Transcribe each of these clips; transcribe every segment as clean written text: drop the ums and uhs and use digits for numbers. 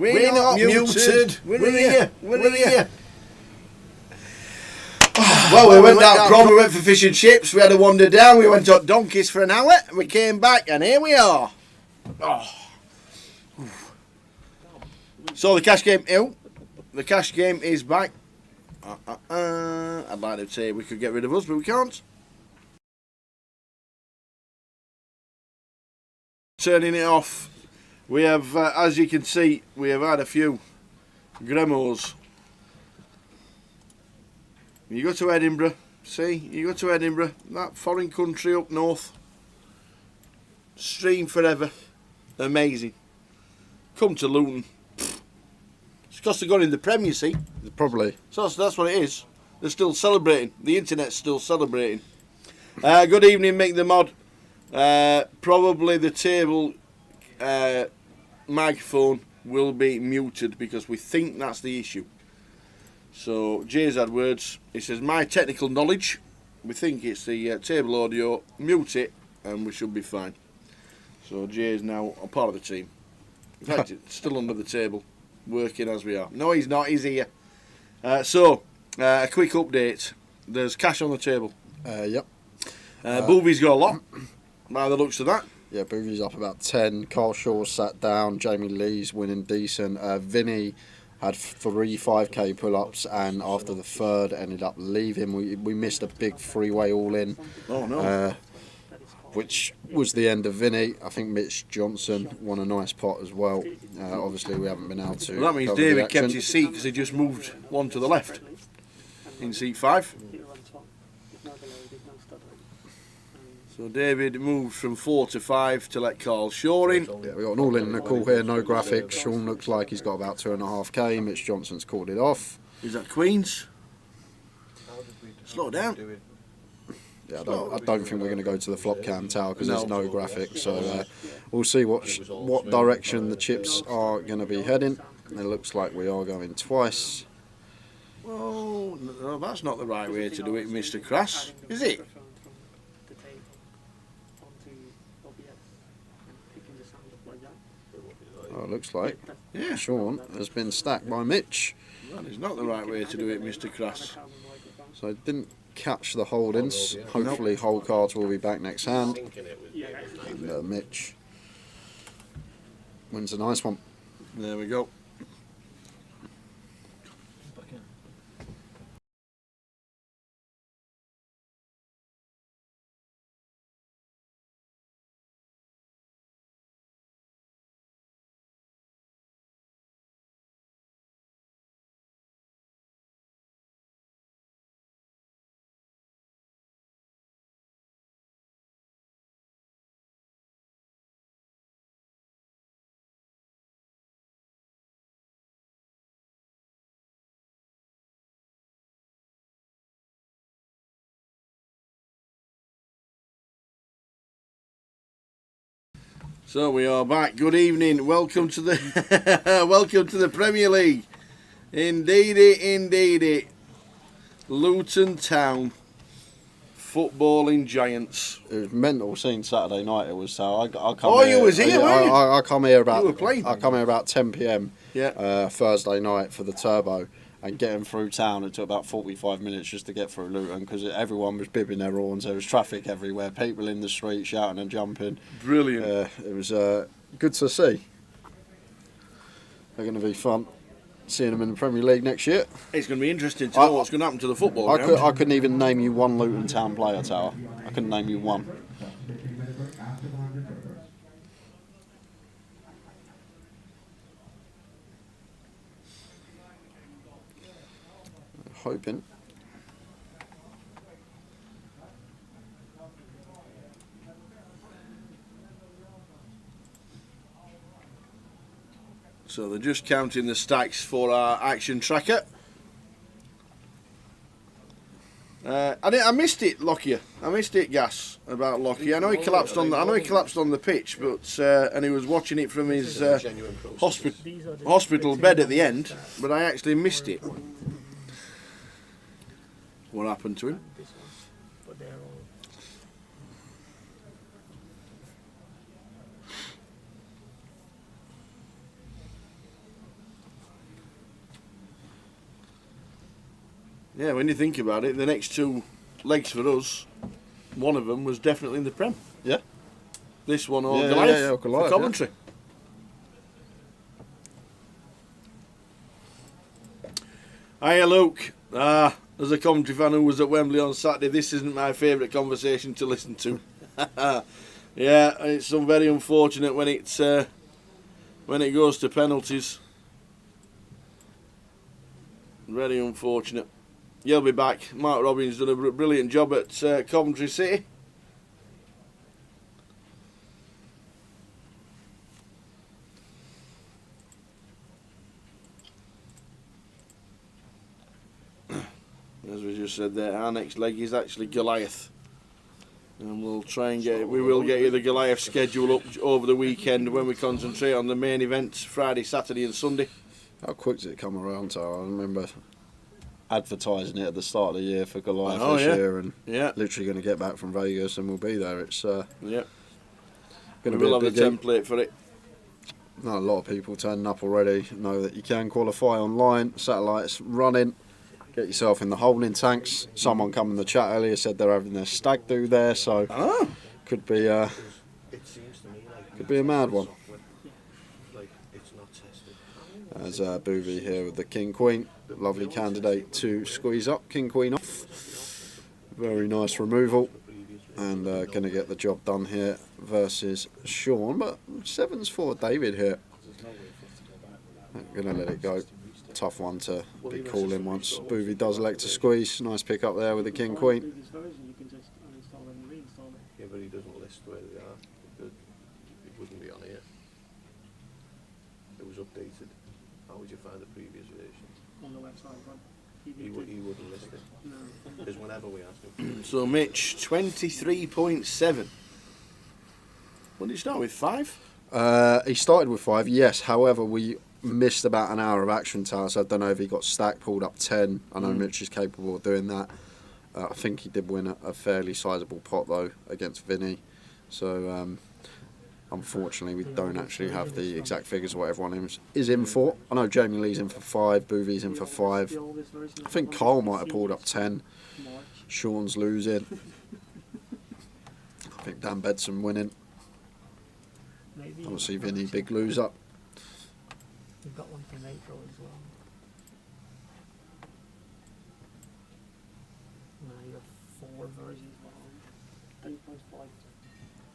We're not muted. We're here. We're here. Well, we went down Crom, we went for fish and chips, we had a wander down, we went on donkeys for an hour, we came back, and here we are. Oh. So the cash game, the cash game is back. I'd like to say we could get rid of us, but we can't. Turning it off, we have, as you can see, we have had a few gremos. You go to Edinburgh, you go to Edinburgh, that foreign country up north, stream forever, amazing. Come to Luton, it's because they're going in the Prem, you see. Probably. So that's what it is. They're still celebrating, the internet's still celebrating. Good evening, Mick the Mod. Probably the table microphone will be muted because we think that's the issue. So Jay's had words. He says, my technical knowledge, we think it's the table audio, mute it and we should be fine. So Jay is now a part of the team. In fact, it's still under the table, working as we are. No, he's not, he's here. A quick update. There's cash on the table. Yep. Boovy's got a lot, by the looks of that. Yeah, Boovy's up about 10. Carl Shaw sat down. Jamie Lee's winning decent. Vinny had 3 5k pull-ups, and after the third ended up leaving. We missed a big three-way all-in. Oh no! Which was the end of Vinny. I think Mitch Johnson won a nice pot as well. Obviously, we haven't been able to. Well, that means David kept his seat because he just moved one to the left in seat 5. So David moved from 4 to 5 to let Carl Shaw in. Yeah, we got an all-in call here, no graphics. Sean looks like he's got about 2.5k. Mitch Johnson's called it off. Is that Queens? Slow down. Yeah, I don't think we're going to go to the flop cam tower because there's no graphics. So we'll see what direction the chips are going to be heading. It looks like we are going twice. Well, no, that's not the right way to do it, Mr. Crass, is it? Oh, it looks like Yeah. Sean has been stacked by Mitch. That is not the right way to do it, Mr. Crass. So I didn't catch the holdings. Hopefully whole cards will be back next hand. And Mitch wins a nice one. There we go. So we are back. Good evening. Welcome to the welcome to the Premier League. Indeedy. Luton Town, footballing giants. It was mental scene Saturday night. It was so. I come. Oh, here, you was here, weren't you? I come here about. You were playing. I come here about 10 p.m. Yeah. Thursday night for the turbo. And getting through town, it took about 45 minutes just to get through Luton because everyone was bibbing their horns. There was traffic everywhere, people in the street shouting and jumping. Brilliant. It was good to see. They're going to be fun seeing them in the Premier League next year. It's going to be interesting to know what's going to happen to the football ground. I couldn't even name you one Luton Town player, Tower. I couldn't name you one. Hoping. So they're just counting the stacks for our action tracker. I missed it, Lockyer. I missed it, Gas, about Lockyer. I know he collapsed on the pitch, but and he was watching it from his hospital bed at the end. But I actually missed it. What happened to him? Yeah, when you think about it, the next 2 legs for us, one of them was definitely in the Prem. Yeah. This one or Yeah, Goliath, yeah, Goliath, for Coventry. Hiya, Luke. As a Coventry fan who was at Wembley on Saturday, this isn't my favourite conversation to listen to. Yeah, it's very unfortunate when it goes to penalties. Very unfortunate. You'll be back. Mark Robbins done a brilliant job at Coventry City. As we just said there, our next leg is actually Goliath. And we'll try and get it. We will get you the Goliath schedule up over the weekend when we concentrate on the main events, Friday, Saturday and Sunday. How quick did it come around to? I remember advertising it at the start of the year for Goliath this year, and literally going to get back from Vegas and we'll be there. It's yeah. Going to We'll have a template for it. No, a lot of people turning up already. Know that you can qualify online. Satellites running. Get yourself in the holding tanks. Someone come in the chat earlier said they're having their stag do there, so could be a mad one. There's Boovie here with the King Queen. Lovely candidate to squeeze up. King Queen off. Very nice removal. And going to get the job done here versus Sean. But 7's for David here. Going to let it go. Tough one to be calling once Boovie does elect to squeeze. Nice pick up there with the King Queen. Yeah, but he doesn't list where they are. It wouldn't be on here. It was updated. How would you find the previous version? On the website, He wouldn't list it. No. Because whenever we ask him. So Mitch, 23.7. What did he start with, 5? He started with 5, yes. However, we missed about an hour of action time, so I don't know if he got stack pulled up 10. I know Mitch is capable of doing that. I think he did win a fairly sizable pot though against Vinny. So unfortunately we don't actually have the exact figures of what everyone is in for. I know Jamie Lee's in for 5, Boovie's in for 5. I think Cole might have pulled up 10. Sean's losing. I think Dan Bedson winning. Obviously Vinny, big loser. We've got one from April as well. No, you have 4 versions of 3.5,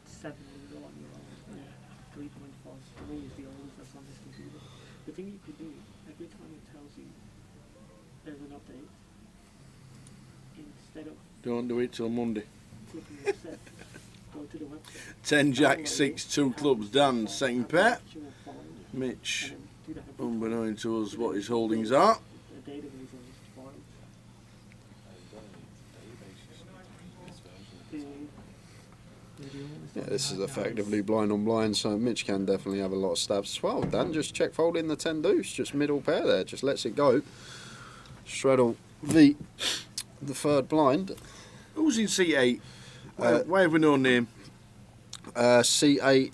7 will go on your own. Yeah, 3.5. I know it's the oldest that's on this computer. The thing you could do, every time it tells you there's an update, instead of Don't do it till Monday. clicking accept, go to the website. 10 Jack, 6, 2 clubs, Dan, second pair. Actual file, Mitch, and then do that every unbeknown to us what his holdings are. the database of this file. Yeah, this is effectively blind on blind, so Mitch can definitely have a lot of stabs as well. Dan just check fold in the 10 deuce, just middle pair there, just lets it go. Straddle the third blind. Who's in C8? Why have we no name? C8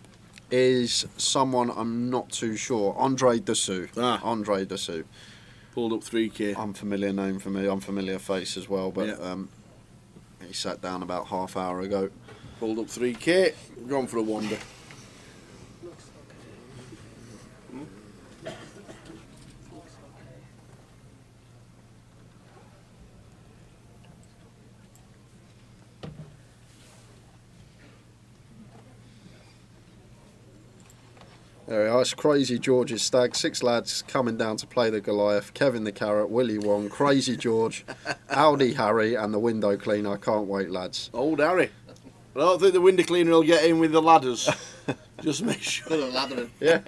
is someone I'm not too sure. Andre Dessous. Andre Dessous. Pulled up 3K. Unfamiliar name for me, unfamiliar face as well, but he sat down about half hour ago. Pulled up 3K. Gone for a wander. There we are, it's Crazy George's stag. 6 lads coming down to play the Goliath. Kevin the Carrot, Willie Wong, Crazy George, Audi Harry and the window cleaner. Can't wait, lads. Old Harry. I don't think the window cleaner will get in with the ladders. Just make sure. Lathering. Yeah.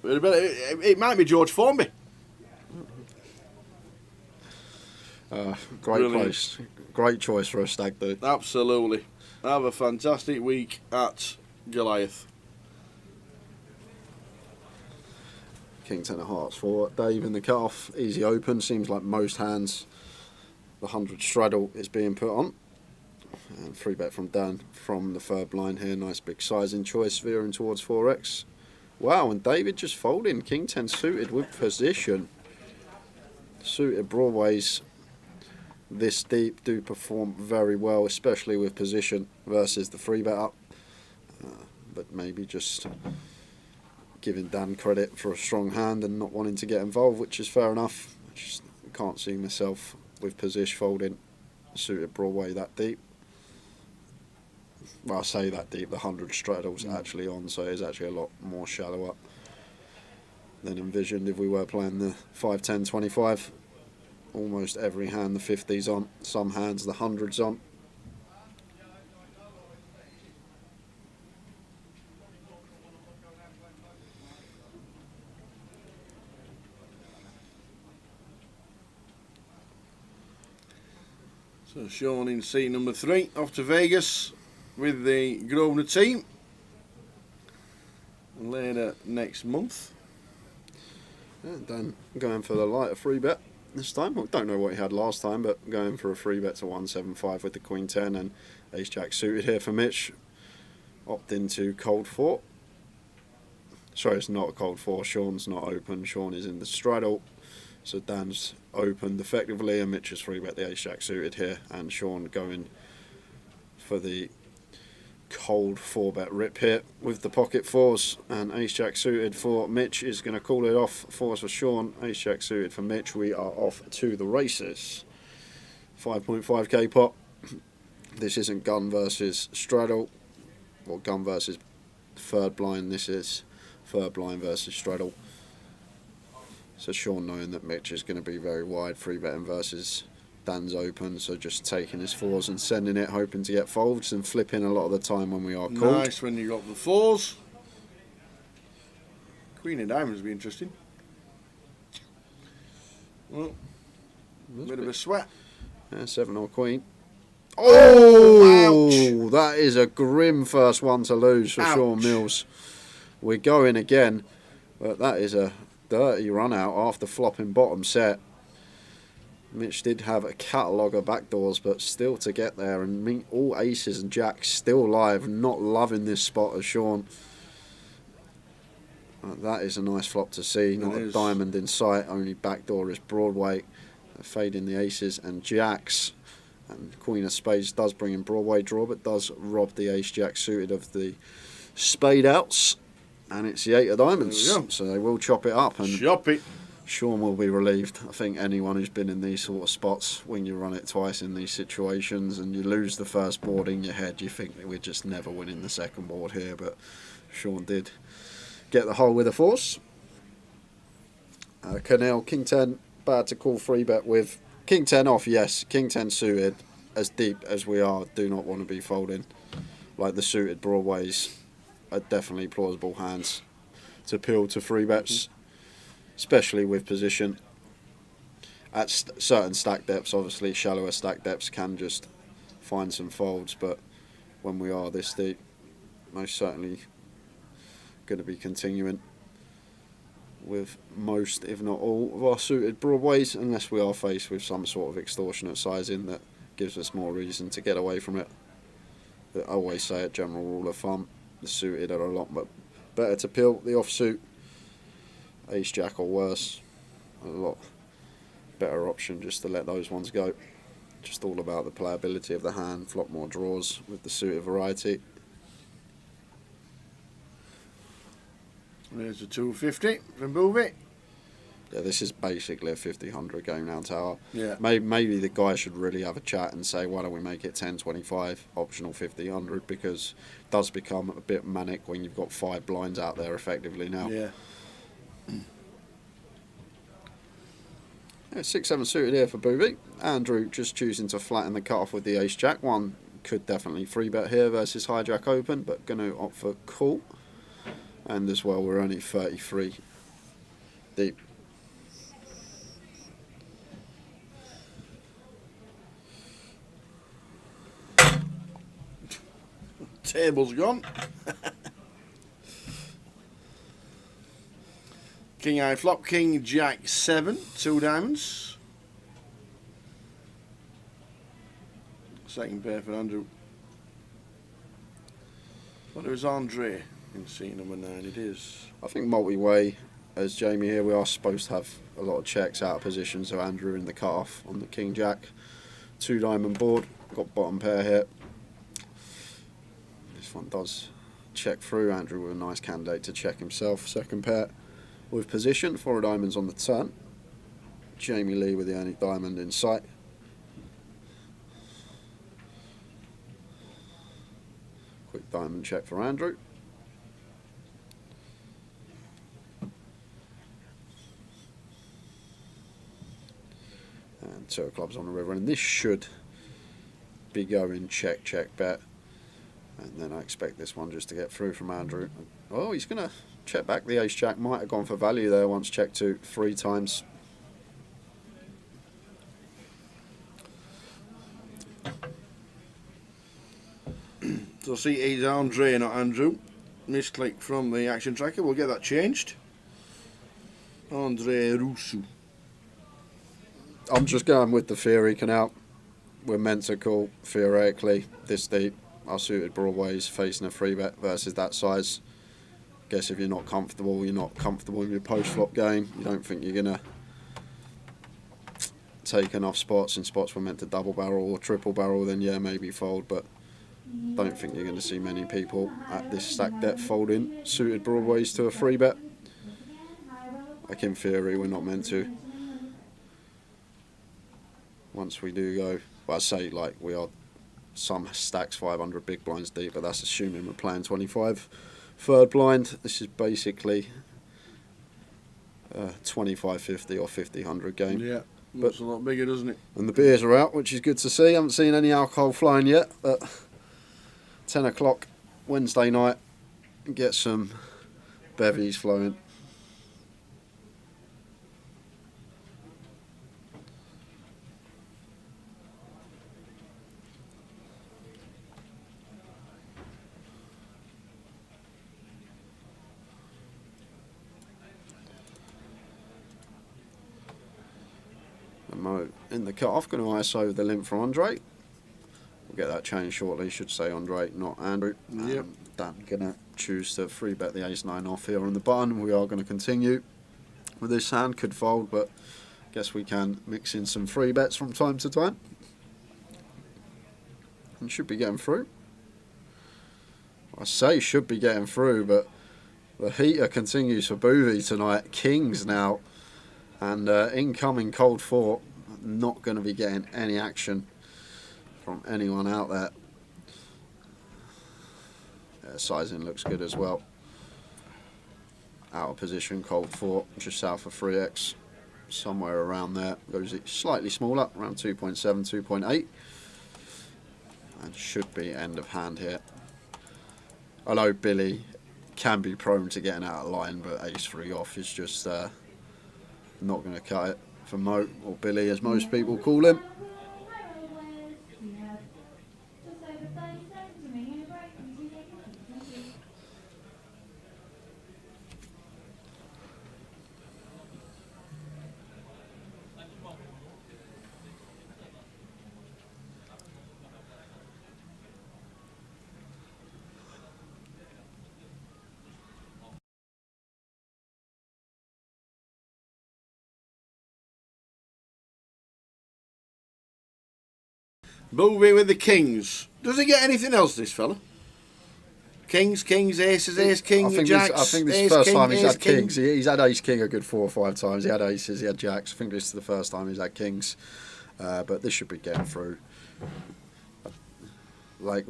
It might be George Formby. Great Brilliant. place. Great choice for a stag do. Absolutely. Have a fantastic week at Goliath. King 10 of hearts for Dave in the cut-off. Easy open. Seems like most hands the 100 straddle is being put on. And 3-bet from Dan from the third blind here. Nice big sizing choice, veering towards 4x. Wow, and David just folding. King 10 suited with position. Suited Broadways this deep do perform very well, especially with position versus the 3-bet up. But maybe just giving Dan credit for a strong hand and not wanting to get involved, which is fair enough. I just can't see myself with position folding Suited Broadway that deep. Well, I say that deep, the 100 straddle's actually on, so it is actually a lot more shallow up than envisioned if we were playing the 5, 10, 25. Almost every hand the 50's on, some hands the 100's on. So Sean in seat number 3 off to Vegas with the Grosvenor team. And later next month. Yeah, Dan going for the lighter 3-bet this time. Well, don't know what he had last time, but going for a 3-bet to 175 with the Queen 10 and Ace Jack suited here for Mitch. Opt into cold 4. Sorry, it's not a cold 4. Sean's not open. Sean is in the straddle. So Dan's opened effectively, and Mitch has 3-bet the Ace Jack suited here, and Sean going for the cold 4-bet rip here with the pocket 4s, and Ace Jack suited for Mitch is going to call it off. 4s for Sean, Ace Jack suited for Mitch. We are off to the races. 5.5k pot. This isn't gun versus straddle or gun versus third blind. This is third blind versus straddle. So Sean knowing that Mitch is going to be very wide, 3-betting versus Dan's open, so just taking his 4s and sending it, hoping to get folds and flipping a lot of the time when we are called. Nice when you got the 4s. Queen of Diamonds would be interesting. Well, bit of a sweat. Yeah, 7 or Queen. Oh, ouch. That is a grim first one to lose for Ouch. Sean Mills. We're going again, but that is a dirty run out after flopping bottom set. Mitch did have a catalogue of backdoors, but still to get there and meet all aces and jacks still live. Not loving this spot as Sean. That is a nice flop to see. Not a diamond in sight, only backdoor is Broadway. Fading the aces and jacks. And Queen of Spades does bring in Broadway draw, but does rob the Ace Jack suited of the spade outs. And it's the 8 of diamonds, so they will chop it up. And Chop it. Sean will be relieved. I think anyone who's been in these sort of spots, when you run it twice in these situations and you lose the first board in your head, you think that we're just never winning the second board here. But Sean did get the hole with a force. Canal, King 10, bad to call 3-bet with. King 10 off, yes. King 10 suited, as deep as we are, do not want to be folding. Like the suited Broadways are definitely plausible hands to peel to 3-bets, especially with position. At certain stack depths, obviously shallower stack depths can just find some folds, but when we are this deep, most certainly going to be continuing with most, if not all, of our suited Broadways, unless we are faced with some sort of extortionate sizing that gives us more reason to get away from it. But I always say it, general rule of thumb, the suited are a lot better to peel. The offsuit, Ace Jack or worse, a lot better option just to let those ones go. Just all about the playability of the hand, flop more draws with the suited variety. There's a 250 from Boovie. Yeah, this is basically a 50-100 game now, Tower. Yeah. Maybe the guy should really have a chat and say, why don't we make it 10-25, optional 50-100, because it does become a bit manic when you've got 5 blinds out there effectively now. Yeah. Yeah, 6-7 suited here for Boovie. Andrew just choosing to flatten the cut-off with the Ace-Jack. One could definitely 3-bet here versus High-Jack open, but going to opt for call. And as well, we're only 33 deep. Table's gone. King high flop, King Jack 7, 2 diamonds. Second pair for Andrew. Well, it was Andre in seat number 9. It is. I think multi-way as Jamie here, we are supposed to have a lot of checks out of position, so Andrew in the cut-off on the King Jack. 2 diamond board, got bottom pair here. This one does check through. Andrew with a nice candidate to check himself. Second pair with position, 4 diamonds on the turn. Jamie Lee with the only diamond in sight. Quick diamond check for Andrew. And 2 of clubs on the river, and this should be going check, check, bet. And then I expect this one just to get through from Andrew. Oh, he's going to check back the ace jack. Might have gone for value there once checked 3 times. So see, he's Andre, not Andrew. Misclick from the action tracker. We'll get that changed. Andre Rousseau. I'm just going with the theory canal. We're meant to call, theoretically, this deep. Our suited broadways facing a 3-bet versus that size. Guess if you're not comfortable in your post-flop game. You don't think you're going to take enough spots, and spots we're meant to double barrel or triple barrel, then yeah, maybe fold, but don't think you're going to see many people at this stack depth folding suited broadways to a 3-bet. Like in theory, we're not meant to. Once we do go, well, I say like we are some stacks 500 big blinds deep, but that's assuming we're playing 25 third blind. This is basically 25-50 or 50-100 game. Yeah, looks a lot bigger, doesn't it? And the beers are out, which is good to see. Haven't seen any alcohol flying yet, but 10 o'clock Wednesday night, get some bevies flowing. Mo in the cut-off, going to ISO the limp from Andre. We'll get that changed shortly, should say Andre, not Andrew. Yep. Dan going to choose to 3-bet the ace-9 off here on the button. We are going to continue with this hand, could fold, but guess we can mix in some 3-bets from time to time. And should be getting through. I say should be getting through, but the heater continues for Boovy tonight. Kings now. And incoming cold 4, not going to be getting any action from anyone out there. Yeah, sizing looks good as well. Out of position, cold 4, just south of 3x, somewhere around there. Goes slightly smaller, around 2.7, 2.8. And should be end of hand here. Although Billy can be prone to getting out of line, but ace-3 off is just... not going to cut it for Mo, or Billy as most people call him. Boovy with the kings. Does he get anything else, this fella? Kings, aces, ace, king, jacks. I think this is ace, the first king, time he's ace, had king. kings. He's had ace king a good 4 or 5 times. He had aces, he had jacks. I think this is the first time he's had kings. But this should be getting through. Like,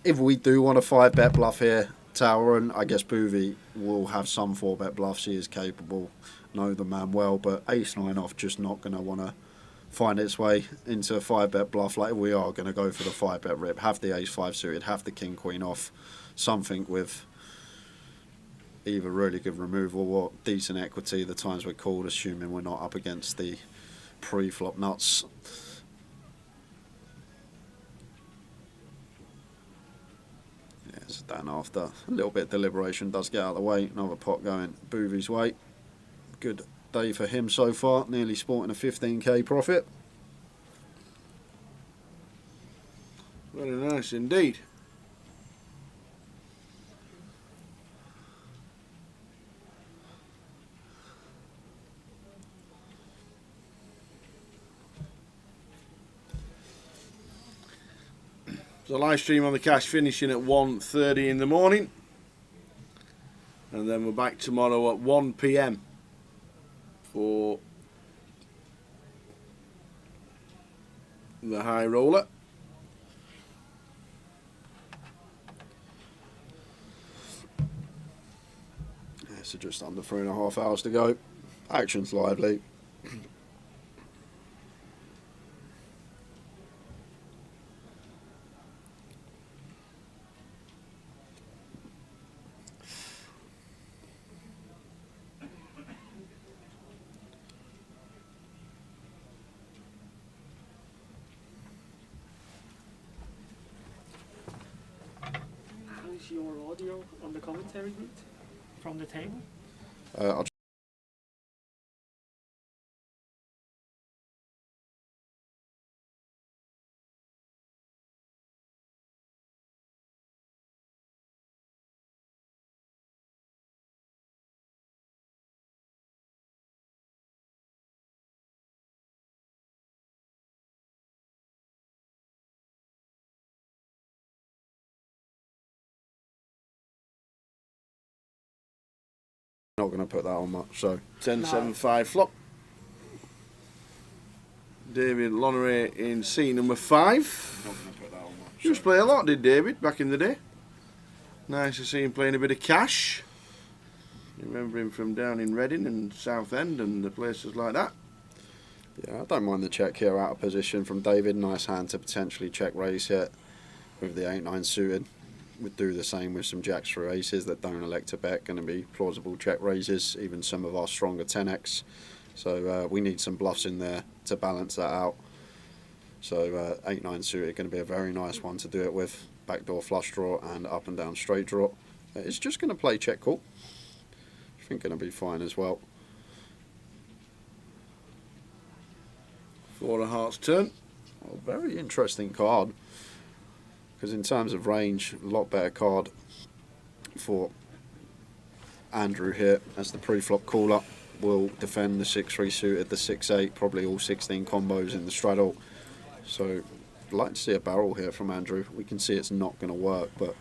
if we do want a 5-bet bluff here, Tower, and I guess Boovy will have some 4-bet bluffs. He is capable, know the man well, but ace-9 off just not going to want to find its way into a 5-bet bluff. Like, we are going to go for the 5-bet rip, have the ace-5 suited, have the king-queen off, something with either really good removal or decent equity the times we're called, assuming we're not up against the pre-flop nuts. Yes, Dan, after a little bit of deliberation, does get out of the way. Another pot going Boovy's way. Good day for him so far, nearly sporting a 15k profit. Very nice indeed. So live stream on the cash finishing at 1:30 in the morning. And then we're back tomorrow at 1 PM for the high roller. Yeah, so just under 3.5 hours to go. Action's lively. How's your audio on the commentary bit from the table? I'll not going to put that on much, so 10-7-5 flop. David Loneray in C number 5. not going to put that on much. He used to play a lot, did David, back in the day. Nice to see him playing a bit of cash. You remember him from down in Reading and Southend and the places like that. Yeah, I don't mind the check here out of position from David. Nice hand to potentially check raise here with the 8-9 suited. Would do the same with some jacks through aces that don't elect to bet. Going to be plausible check raises, even some of our stronger 10x. So we need some bluffs in there to balance that out. So 8-9 suited going to be a very nice one to do it with. Backdoor flush draw and up and down straight draw. It's just going to play check call. I think going to be fine as well. 4 of hearts turn. Well, very interesting card. Because in terms of range, a lot better card for Andrew here as the pre-flop caller. Will defend the 6-3 suited, the 6-8, probably all 16 combos in the straddle. So I'd like to see a barrel here from Andrew. We can see it's not going to work, but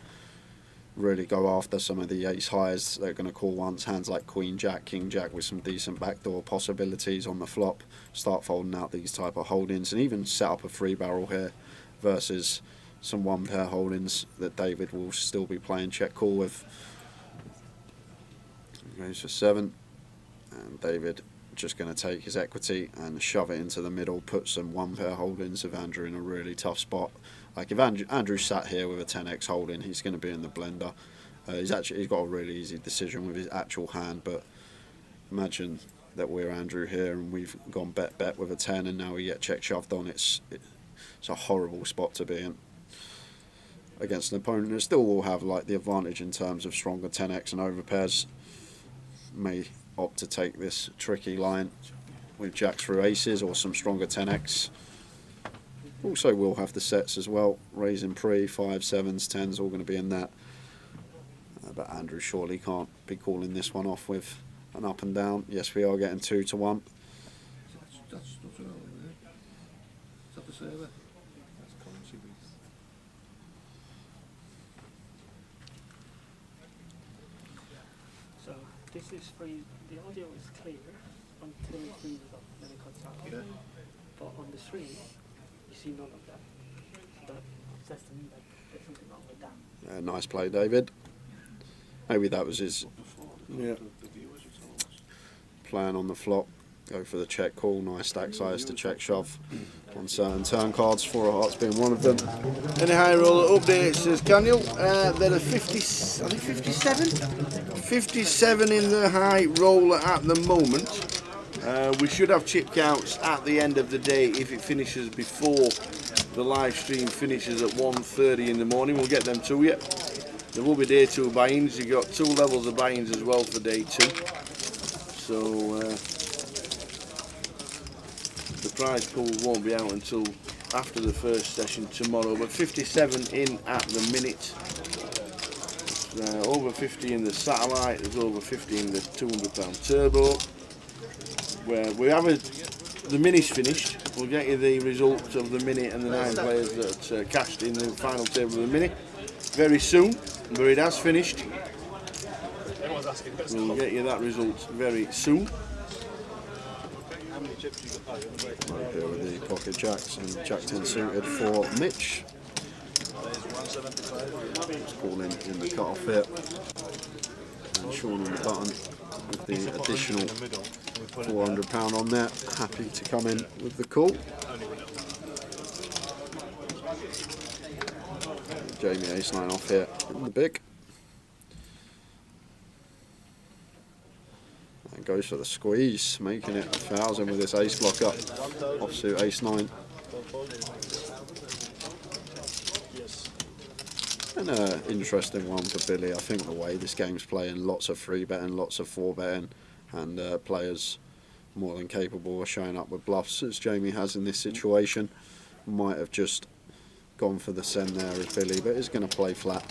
really go after some of the ace highs they're going to call once. Hands like Queen Jack, King Jack with some decent backdoor possibilities on the flop. Start folding out these type of holdings and even set up a free barrel here versus some one pair holdings that David will still be playing check call with. Goes for 7, and David just going to take his equity and shove it into the middle, put some one pair holdings of Andrew in a really tough spot. Like if Andrew sat here with a 10x holding, he's going to be in the blender. He's got a really easy decision with his actual hand, but imagine that we're Andrew here and we've gone bet with a 10 and now we get check shoved on. It's a horrible spot to be in against an opponent that still will have like the advantage in terms of stronger 10x and overpairs. May opt to take this tricky line with jacks through aces or some stronger 10x. Also will have the sets as well, raising pre, 5, 7s, 10s, all going to be in that. But Andrew surely can't be calling this one off with an up and down. Yes, we are getting 2 to 1. That's stutter out, isn't it? Is that the server? That's currency booth. So this is free. The audio is clear until it freezes up, then it cuts out. Yeah. But on the screen, you see none of that. That says to me that there's something wrong with that. Nice play, David. Maybe that was his Yeah. The viewers are telling us. plan on the flop. Go for the check call, nice stack size to check shove on certain turn cards, 4 of hearts being one of them. Any high roller updates, says Daniel. There are 50, I think 57? 57 in the high roller at the moment. We should have chip counts at the end of the day if it finishes before the live stream finishes at 1:30 in the morning. We'll get them to you. There will be day 2 buy-ins. You've got 2 levels of buy-ins as well for day 2. So the prize pool won't be out until after the first session tomorrow. But 57 in at the minute. Over 50 in the satellite. There's over 50 in the £200 turbo. Where we have the mini's finished. We'll get you the result of the minute and the 9 players that cashed in the final table of the minute very soon, but it has finished. We'll get you that result very soon. Right here with the pocket jacks and Jack 10 suited for Mitch. Just calling in the cut off here. And Sean on the button with the additional £400 on there. Happy to come in with the call. Jamie ace-9 off here in the big. And goes for the squeeze, making it 1,000 with this ace block up. Offsuit ace-9. And an interesting one for Billy. I think the way this game's playing, lots of free betting, lots of 4 betting, and players more than capable of showing up with bluffs, as Jamie has in this situation. Might have just gone for the send there as Billy, but is going to play flat.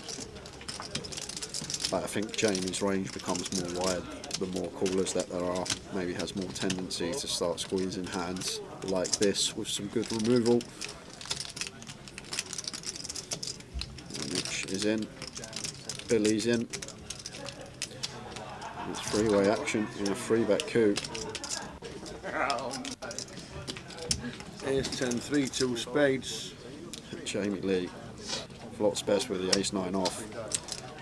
But I think Jamie's range becomes more wide the more callers that there are. Maybe has more tendency to start squeezing hands like this with some good removal. Mitch is in, Billy's in. It's freeway action in a 3-bet coup. Ace 10, 3, 2 spades. Jamie Lee floats best with the ace-9 off.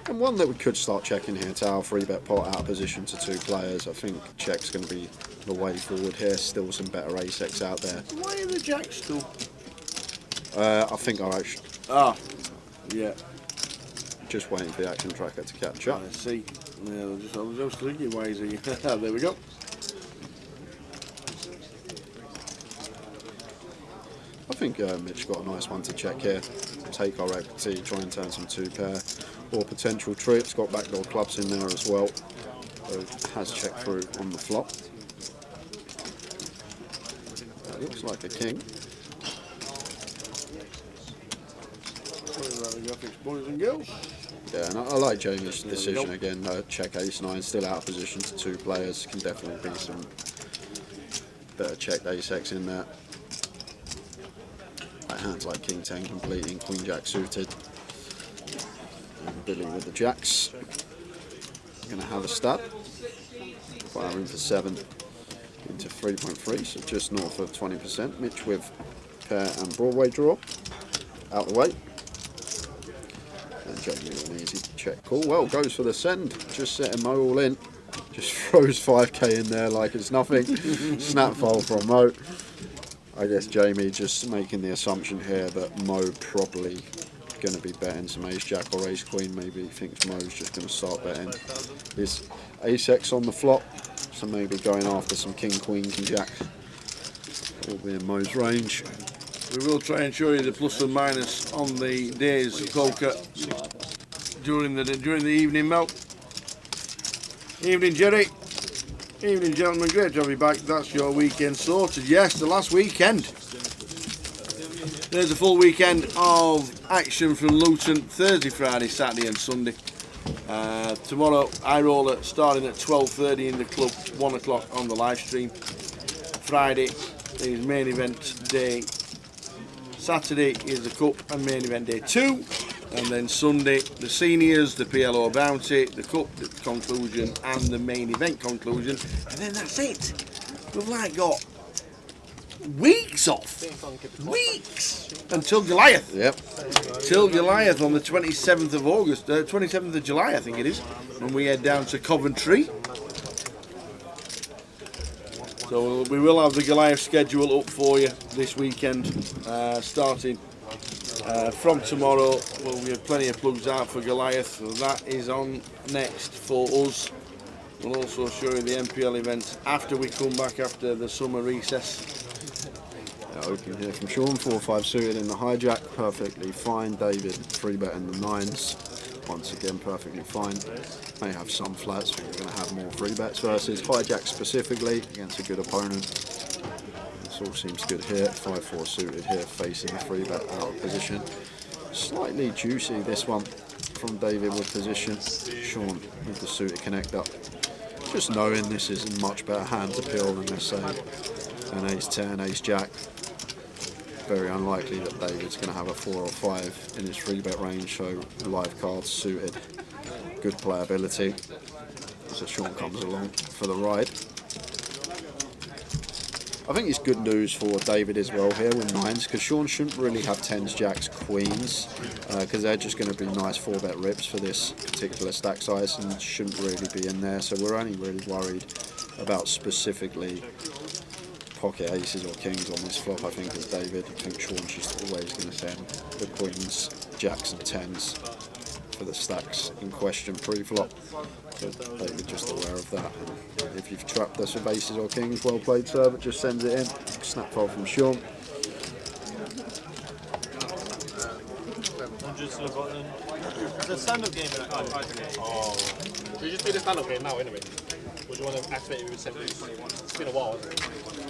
And one that we could start checking here, Tao, 3-bet pot out of position to 2 players. I think check's going to be the way forward here. Still some better ace-X out there. Why are the jacks still? I think our action. Ah, yeah. Just waiting for the action tracker to catch up. I see. Yeah, I was just thinking, why is he? There we go. I think Mitch got a nice one to check here. Take our equity, try and turn some 2-pair or potential trips. Got backdoor clubs in there as well. So has checked through on the flop. That looks like a king. Boys and girls. Yeah, and I like Jamie's decision again. Check ace-9, still out of position to 2 players. Can definitely be some better checked ace-X in there. Hands like King 10 completing, Queen Jack suited. And Billy with the jacks. Gonna have a stab. Firing for 7 into 3.3, so just north of 20%. Mitch with pair and Broadway draw. Out the way. And Jamie with an easy check call. Well, goes for the send. Just setting Mo all in. Just throws 5k in there like it's nothing. Snap fold from Mo. I guess Jamie just making the assumption here that Mo probably going to be betting some ace-jack or ace-queen. Maybe he thinks Mo's just going to start betting his ace-X on the flop. So maybe going after some king-queen, king-jack. Will be in Mo's range. We will try and show you the plus and minus on the days poker during the evening, Mel. Evening, Jerry. Evening, gentlemen. Great to have you back. That's your weekend sorted. Yes, the last weekend. There's a full weekend of action from Luton. Thursday, Friday, Saturday and Sunday. Tomorrow, I roll starting at 12:30 in the club, 1 o'clock on the live stream. Friday is main event day. Saturday is the cup and main event day 2. And then Sunday, the seniors, the PLO bounty, the cup conclusion, and the main event conclusion. And then that's it. We've like got weeks off. Weeks until Goliath. Yep. Till Goliath on the 27th of August, 27th of July, I think it is, when we head down to Coventry. So we will have the Goliath schedule up for you this weekend, starting from tomorrow. We'll have plenty of plugs out for Goliath. So that is on next for us. We'll also show you the MPL events after we come back after the summer recess. Open here from Sean, 4-5 suited in the hijack, perfectly fine. David, 3-bet in the 9s, once again perfectly fine. May have some flats, but we're going to have more 3-bets versus hijack specifically against a good opponent. This all seems good here. 5-4 suited here, facing the 3-bet out of position. Slightly juicy this one from David with position. Sean with the suited connect up. Just knowing this is a much better hand to peel than, let's say, an ace-10, ace-jack. very unlikely that David's going to have a 4 or 5 in his 3-bet range, so live cards suited. Good playability. So Sean comes along for the ride. I think it's good news for David as well here with 9s, because Sean shouldn't really have 10s, jacks, queens, because they're just going to be nice 4-bet rips for this particular stack size and shouldn't really be in there. So we're only really worried about specifically pocket aces or kings on this flop. I think with David, I think Sean's just always going to send the queens, jacks and 10s for the stacks in question pre-flop. So David just aware of that. And if you've trapped us with aces or kings, well played, sir, but just sends it in. Snap fold from Sean. The stand-up game in that. Oh. So you just do the stand-up game now, anyway? Or do you want to activate it with 7 weeks? It's been a while, hasn't it?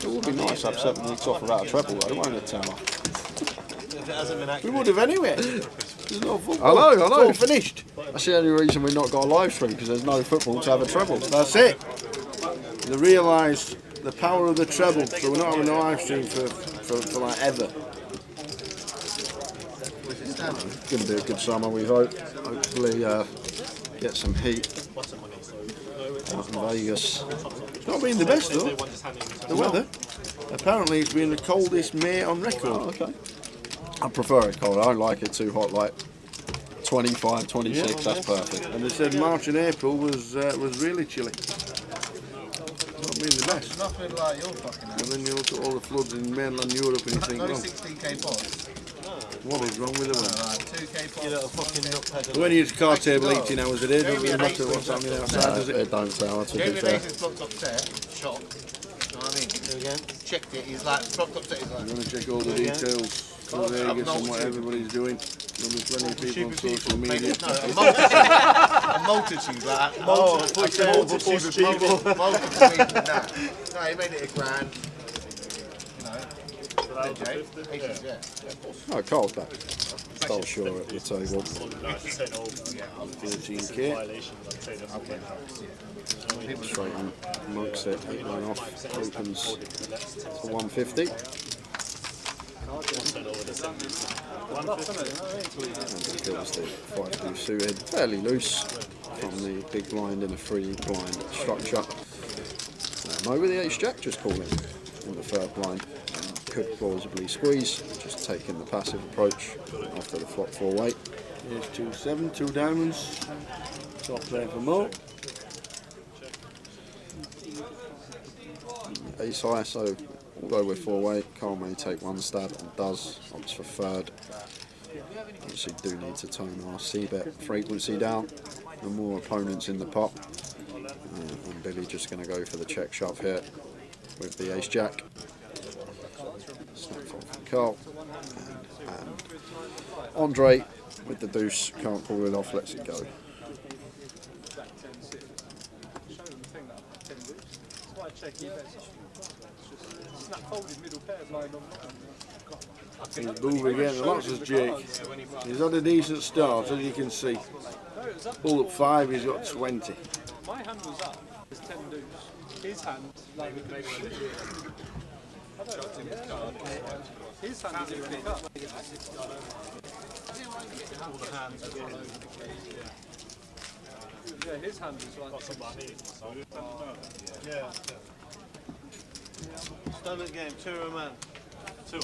It would be nice to have 7 weeks off without a treble, though, won't it, Taylor? If it hasn't been We activated. would have anyway. There's no football. I know. It's all finished. That's the only reason we've not got a live stream, because there's no football to have a treble. That's it. They realised the power of the treble, so we're not having a live stream for like ever. It's going to be a good summer, we hope. Hopefully get some heat out in Vegas. It's not been the best though, the weather. Apparently it's been the coldest May on record. Oh, okay. I prefer it cold. I don't like it too hot, like 25, 26, that's perfect. And they said March and April was really chilly. Not been the best. Nothing like your fucking And then you look at all the floods in mainland Europe and you think, only well, 16k pots. what is wrong with the weather? Right, 2k pots. You little fucking nuthead. When you use card table 18 hours a day, it doesn't matter what's happening outside, does it? It don't sound to be Gave me fair. Nathan's blocked up set, shock. You know what I mean? Do it again. Checked it, he's like, blocked up set, he's I'm like, going to check all the details for Vegas and what everybody's doing. There'll be plenty of people on social media. no, a multitude, like, multitude people. Nah, he made it $1,000. You know, Jay, aces, yeah. Oh, Carl's back. Carl's sure at the table. 13k. Straight on, monks it, 8-9 off, opens to 150. And it goes to 5-2 suited, fairly loose from the big blind in a 3-blind structure. Over the ace-jack just calling in the 3rd blind. And could plausibly squeeze, just taking the passive approach after the flop 4-weight. Here's 2-7, 2 diamonds. Top player for Mo. Ace high, so we'll go with 4-weight. Carl may take 1 stab and does, opts for 3rd. Obviously do need to tone our C-bet frequency down. The more opponents in the pot. And Billy just going to go for the check shove here with the ace-jack. Snap fold from Carl. And Andre with the deuce, can't pull it off, lets it go. He's Boover again, the lots is Jake. He's had a decent start, as you can see. Pull up 5, he's got 20. My hand was up, there's 10 deuce. His hand, like, his hand is in the cup. Yeah, his hand is like. Yeah. Stand-up game, 2 man. 2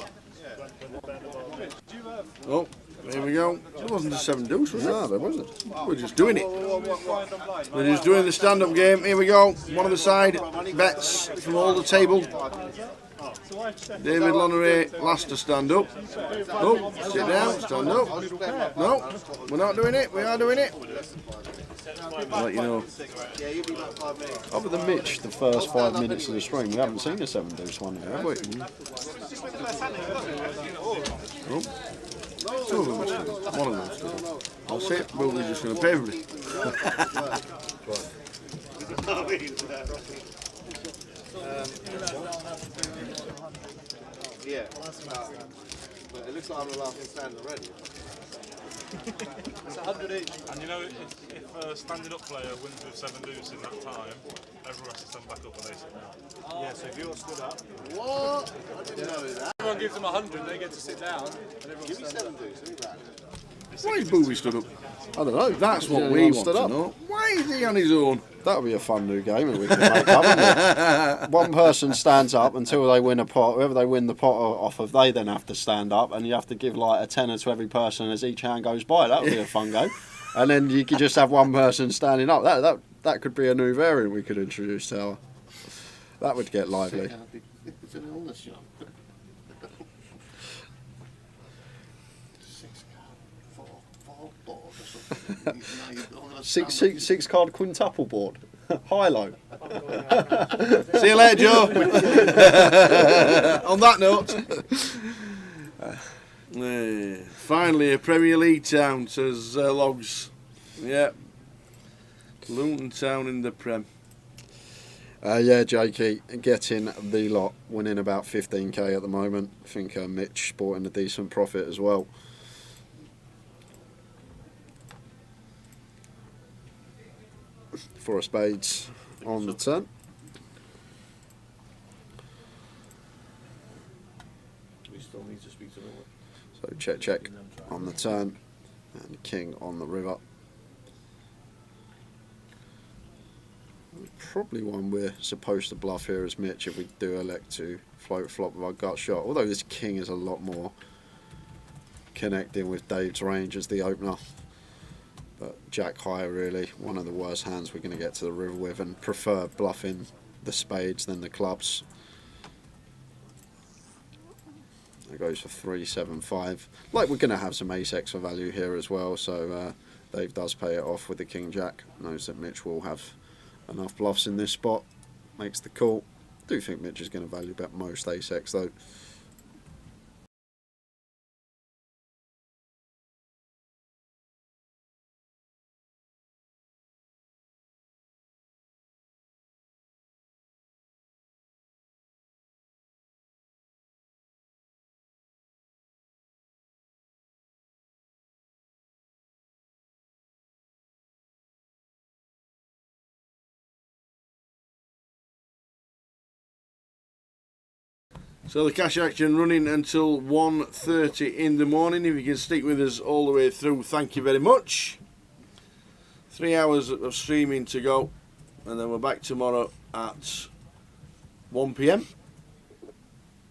Oh, here we go. There wasn't a 7 deuce, was No, it? there wasn't. We're just doing it. We're just doing the stand-up game. Here we go. One of the side bets from all the table. David Loneray, last to stand up. Oh, sit down, stand up. No, we're not doing it. We are doing it. I'll let you know. Other than Mitch, the first 5 minutes of the stream, we haven't seen a 7 deuce one here, have we? Oh. Two of them are still. One of them still. That's it. We're just going to pay for it. Yeah, but it looks like I'm the last one standing already. It's 100 each. And you know, if a standing up player wins with 7 deuce in that time, everyone has to stand back up and they sit down. Yeah, so if you're stood up, What? I didn't know that. Everyone gives them 100, they get to sit down, and everyone Give me stands 7 up. deuce, who's that? Why is Booby stood up? I don't know. That's what Yeah, we everyone want stood to up. know. Why is he on his own? That would be a fun new game that we could make up, wouldn't it? One person stands up until they win a pot. Whoever they win the pot off of, they then have to stand up, and you have to give like a tenner to every person as each hand goes by. That would be a fun game. And then you could just have one person standing up. That could be a new variant we could introduce to our. That would get lively. It's an illness shop. 4 board or something. Six card quintuple board. High-low. See you later, Joe. On that note, finally a Premier League town, says Logs. Yeah, Luton Town in the Prem. Yeah, Jakey getting the lot, winning about 15k at the moment. I think Mitch sporting a decent profit as well. Four of spades on the turn. We still need to speak to them. So check on the turn and king on the river. Probably one we're supposed to bluff here as Mitch if we do elect to float flop with our gut shot. Although this king is a lot more connecting with Dave's range as the opener. But jack high really, one of the worst hands we're going to get to the river with, and prefer bluffing the spades than the clubs. That goes for 375. Like, we're going to have some ace-x for value here as well, so Dave does pay it off with the king jack. Knows that Mitch will have enough bluffs in this spot. Makes the call. Do think Mitch is going to value bet most ace-x though. So the cash action running until 1:30 in the morning. If you can stick with us all the way through, thank you very much. 3 hours of streaming to go, and then we're back tomorrow at 1 PM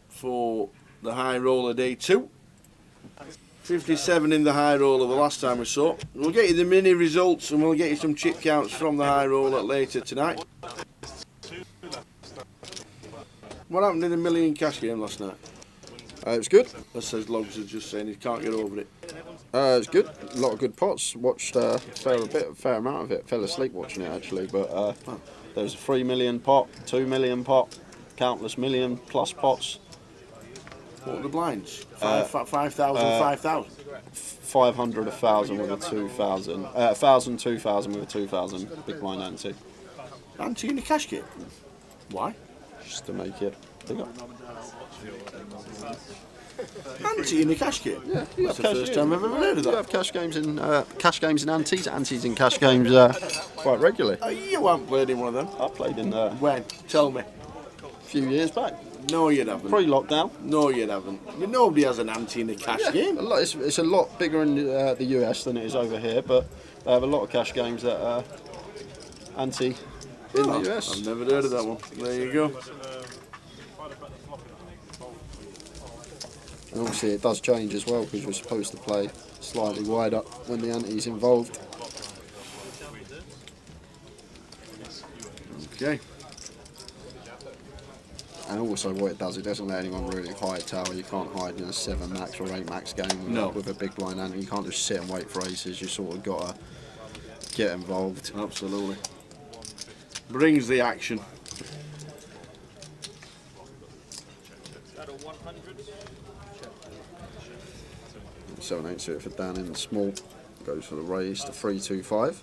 for the high roller day 2. 57 in the high roller the last time we saw. We'll get you the mini results and we'll get you some chip counts from the high roller later tonight. What happened in the million cash game last night? It was good. That says Logs is just saying he can't get over it. It was good. A lot of good pots. Watched a fair amount of it. Fell asleep watching it actually, but there was a 3 million pot, 2 million pot, countless million plus pots. What were the blinds? 5,000, 5,000. 500, 1,000 with a 2,000. 1,000, 2,000 with a 2,000. Big blind ante. Ante in the cash game? Why? Just to make it bigger. Ante in the cash game? Yeah, That's the first time I've ever heard of You that. have cash games in antes in cash games quite regularly. You haven't played in one of them. I played in When? Tell me. a few years back, No, you haven't. pre-lockdown. No, you haven't. I mean, nobody has an ante in the cash game. It's a lot bigger in the US than it is over here, but they have a lot of cash games that are ante in the US. I've never heard of that one. There you go. And obviously it does change as well because you're supposed to play slightly wider when the ante's involved. Okay. And also what it does, it doesn't let anyone really hide tower. You can't hide in a 7 max or 8 max game with, No. with a big blind ante. You can't just sit and wait for aces. You sort of got to get involved. Absolutely. Brings the action. 7-8 suited for Dan in the small. Goes for the raise to 3-2-5.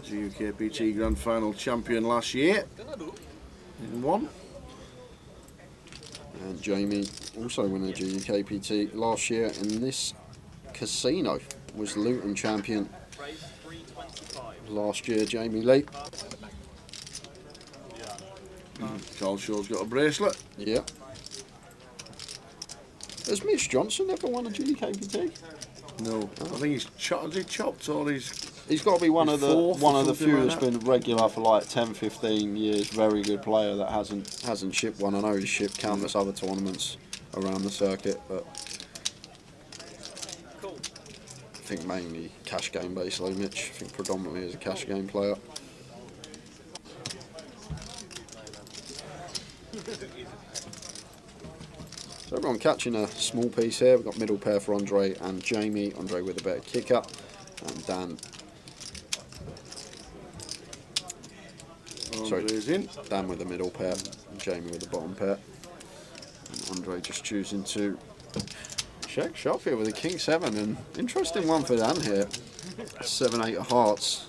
GUKPT Grand Final champion last year. In 1. And Jamie also winning the GUKPT last year in this Casino was Luton champion last year, Jamie Lee. Carl Shaw's got a bracelet. Yeah. Has Mitch Johnson ever won a GUKPT? No, I think he's chopped. Has he chopped or He's got to be one He's of the fourth or something few like that's that. been regular for like 10, 15 years. Very good player that hasn't shipped one. I know he's shipped countless other tournaments around the circuit, but I think mainly cash game basically. Mitch, I think predominantly is a cash game player. So everyone catching a small piece here. We've got middle pair for Andre and Jamie. Andre with a better kicker, and Dan. Andre's in? Dan with the middle pair, and Jamie with the bottom pair. And Andre just choosing to check shop here with a king 7, and interesting one for Dan here. 7-8 of hearts.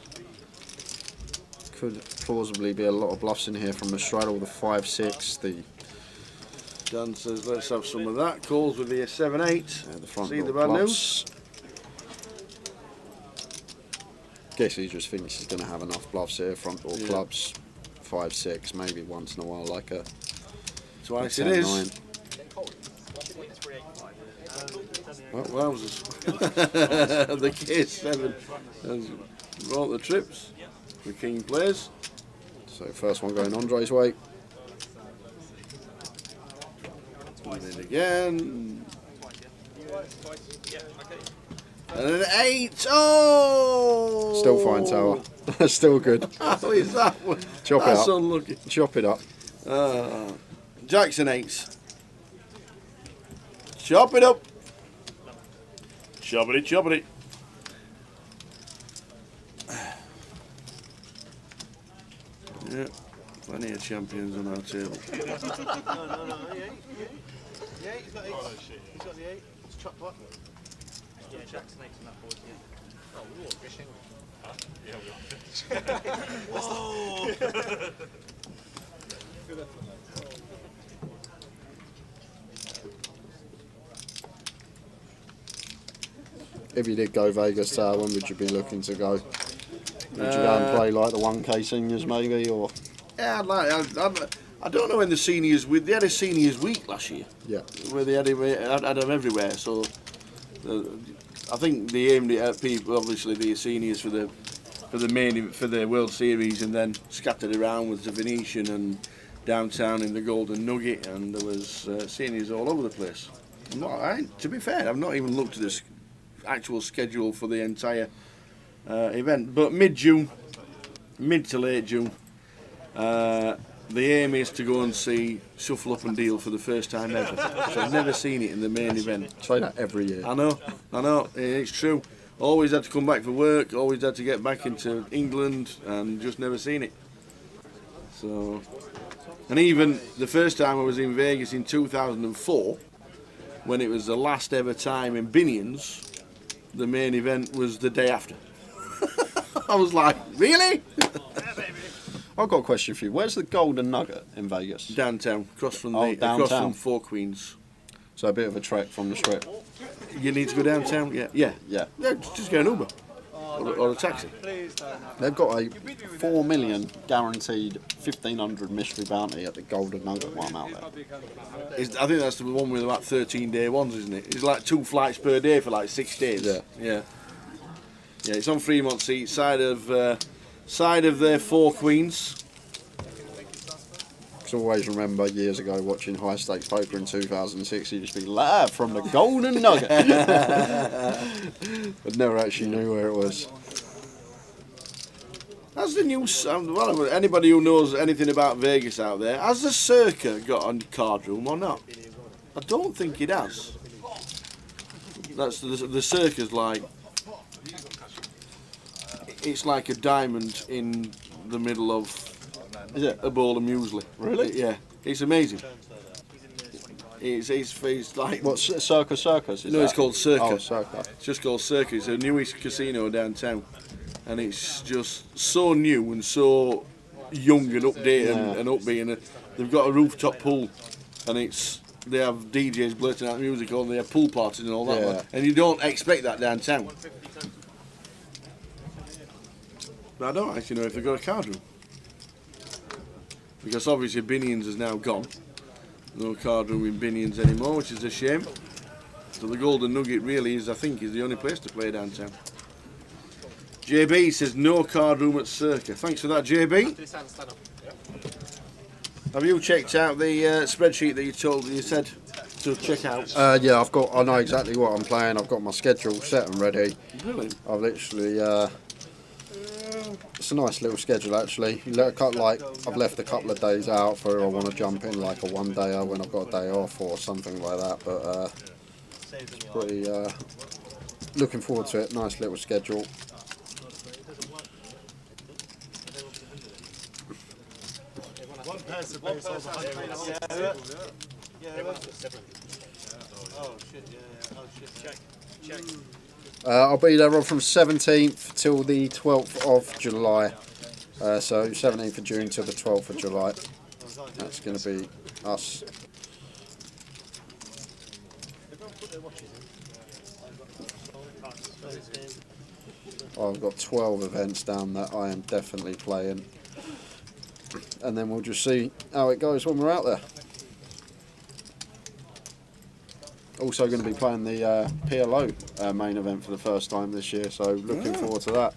Could plausibly be a lot of bluffs in here from the straddle, the 5-6, the Dan says, let's have some of that. Calls with the 7-8. the front See door the bad clubs. Guess he just thinks he's going to have enough bluffs here. Front door clubs, 5-6, maybe once in a while like a Twice a it is. 10-9. Well, wowzers. The K7 has brought the trips. The king plays. So first one going Andre's way. And then again. And an 8. Oh! Still fine tower. Still good. How is that one? Chop it That's up. unlucky. Chop it up. Jackson 8s. Chop it up. Choppity, choppity. Yeah, plenty of champions on our table. No, yeah, he's got 8. He's got the 8. It's chopped up. Yeah, Jackson 8 on that board, yeah. Oh, we were fishing. Yeah, we If you did go Vegas Tower, when would you be looking to go? Would you go and play like the 1K seniors maybe, or? Yeah, I don't know when the seniors, they had a seniors week last year. Yeah. Where they had them everywhere, so I think they aimed it at people, obviously the seniors for the World Series, and then scattered around with the Venetian and downtown in the Golden Nugget, and there was seniors all over the place. To be fair, I've not even looked at this actual schedule for the entire event, but mid to late June, the aim is to go and see Shuffle Up and Deal for the first time ever. So I've never seen it in the main event. Say that every year. I know, it's true. Always had to come back for work, always had to get back into England, and just never seen it. So, and even the first time I was in Vegas in 2004, when it was the last ever time in Binions, the main event was the day after. I was like, really? I've got a question for you. Where's the Golden Nugget in Vegas? Downtown, across from downtown. across from Four Queens. So a bit of a trek from the strip. You need to go downtown, yeah. Yeah. Just get an Uber or a taxi. They've got a 4 million guaranteed 1,500 mystery bounty at the Golden Nugget while I'm out there. I think that's the one with about 13-day ones, isn't it? It's like 2 flights per day for like 6 days. Yeah. It's on Fremont Street, side of their Four Queens. I always remember years ago watching high stakes poker in 2006. You'd just be live from the Golden Nugget, but never actually knew where it was. Has the new anybody who knows anything about Vegas out there, has the Circa got a card room or not? I don't think it has. That's the Circa's like, it's like a diamond in the middle of Is it? a bowl of muesli. Really? Yeah, it's amazing. It's like, What, Circus? Is no, that? it's called Circa. Oh, Circa. It's just called Circa. It's the newest casino downtown, and it's just so new and so young and updated and upbeat. And they've got a rooftop pool, and it's they have DJs blurting out music on, they have pool parties and all that, Yeah. like, and you don't expect that downtown. But I don't actually know if they've got a card room. Because obviously Binions is now gone. No card room in Binions anymore, which is a shame. So the Golden Nugget really is, I think, is the only place to play downtown. JB says no card room at Circa. Thanks for that, JB. Have you checked out the spreadsheet that you said to check out? Yeah, I know exactly what I'm playing. I've got my schedule set and ready. Brilliant. I've literally, it's a nice little schedule actually. I've left a couple of days out for I want to jump in like a one dayer when I've got a day off or something like that. But it's pretty looking forward to it. Nice little schedule. One person pays over 100. Oh shit, yeah. Oh shit. Check. I'll be there on from 17th till the 12th of July. So 17th of June till the 12th of July. That's going to be us. I've got 12 events down that I am definitely playing. And then we'll just see how it goes when we're out there. Also going to be playing the PLO main event for the first time this year, so looking forward to that.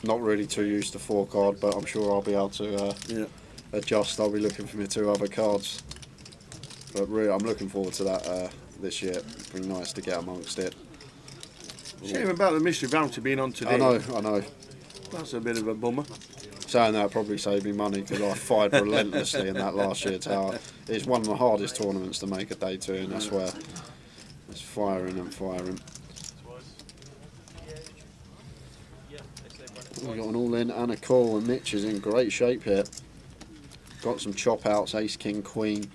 Not really too used to 4 card, but I'm sure I'll be able to adjust. I'll be looking for my 2 other cards. But really, I'm looking forward to that this year. It'll be nice to get amongst it. Shame about the mystery bounty being on today. I know. That's a bit of a bummer. Saying that probably saved me money because I fired relentlessly in that last year tower. It's one of the hardest tournaments to make a day to, and that's where it's firing and firing. We've got an all-in and a call, and Mitch is in great shape here. Got some chop outs, ace, king, queen,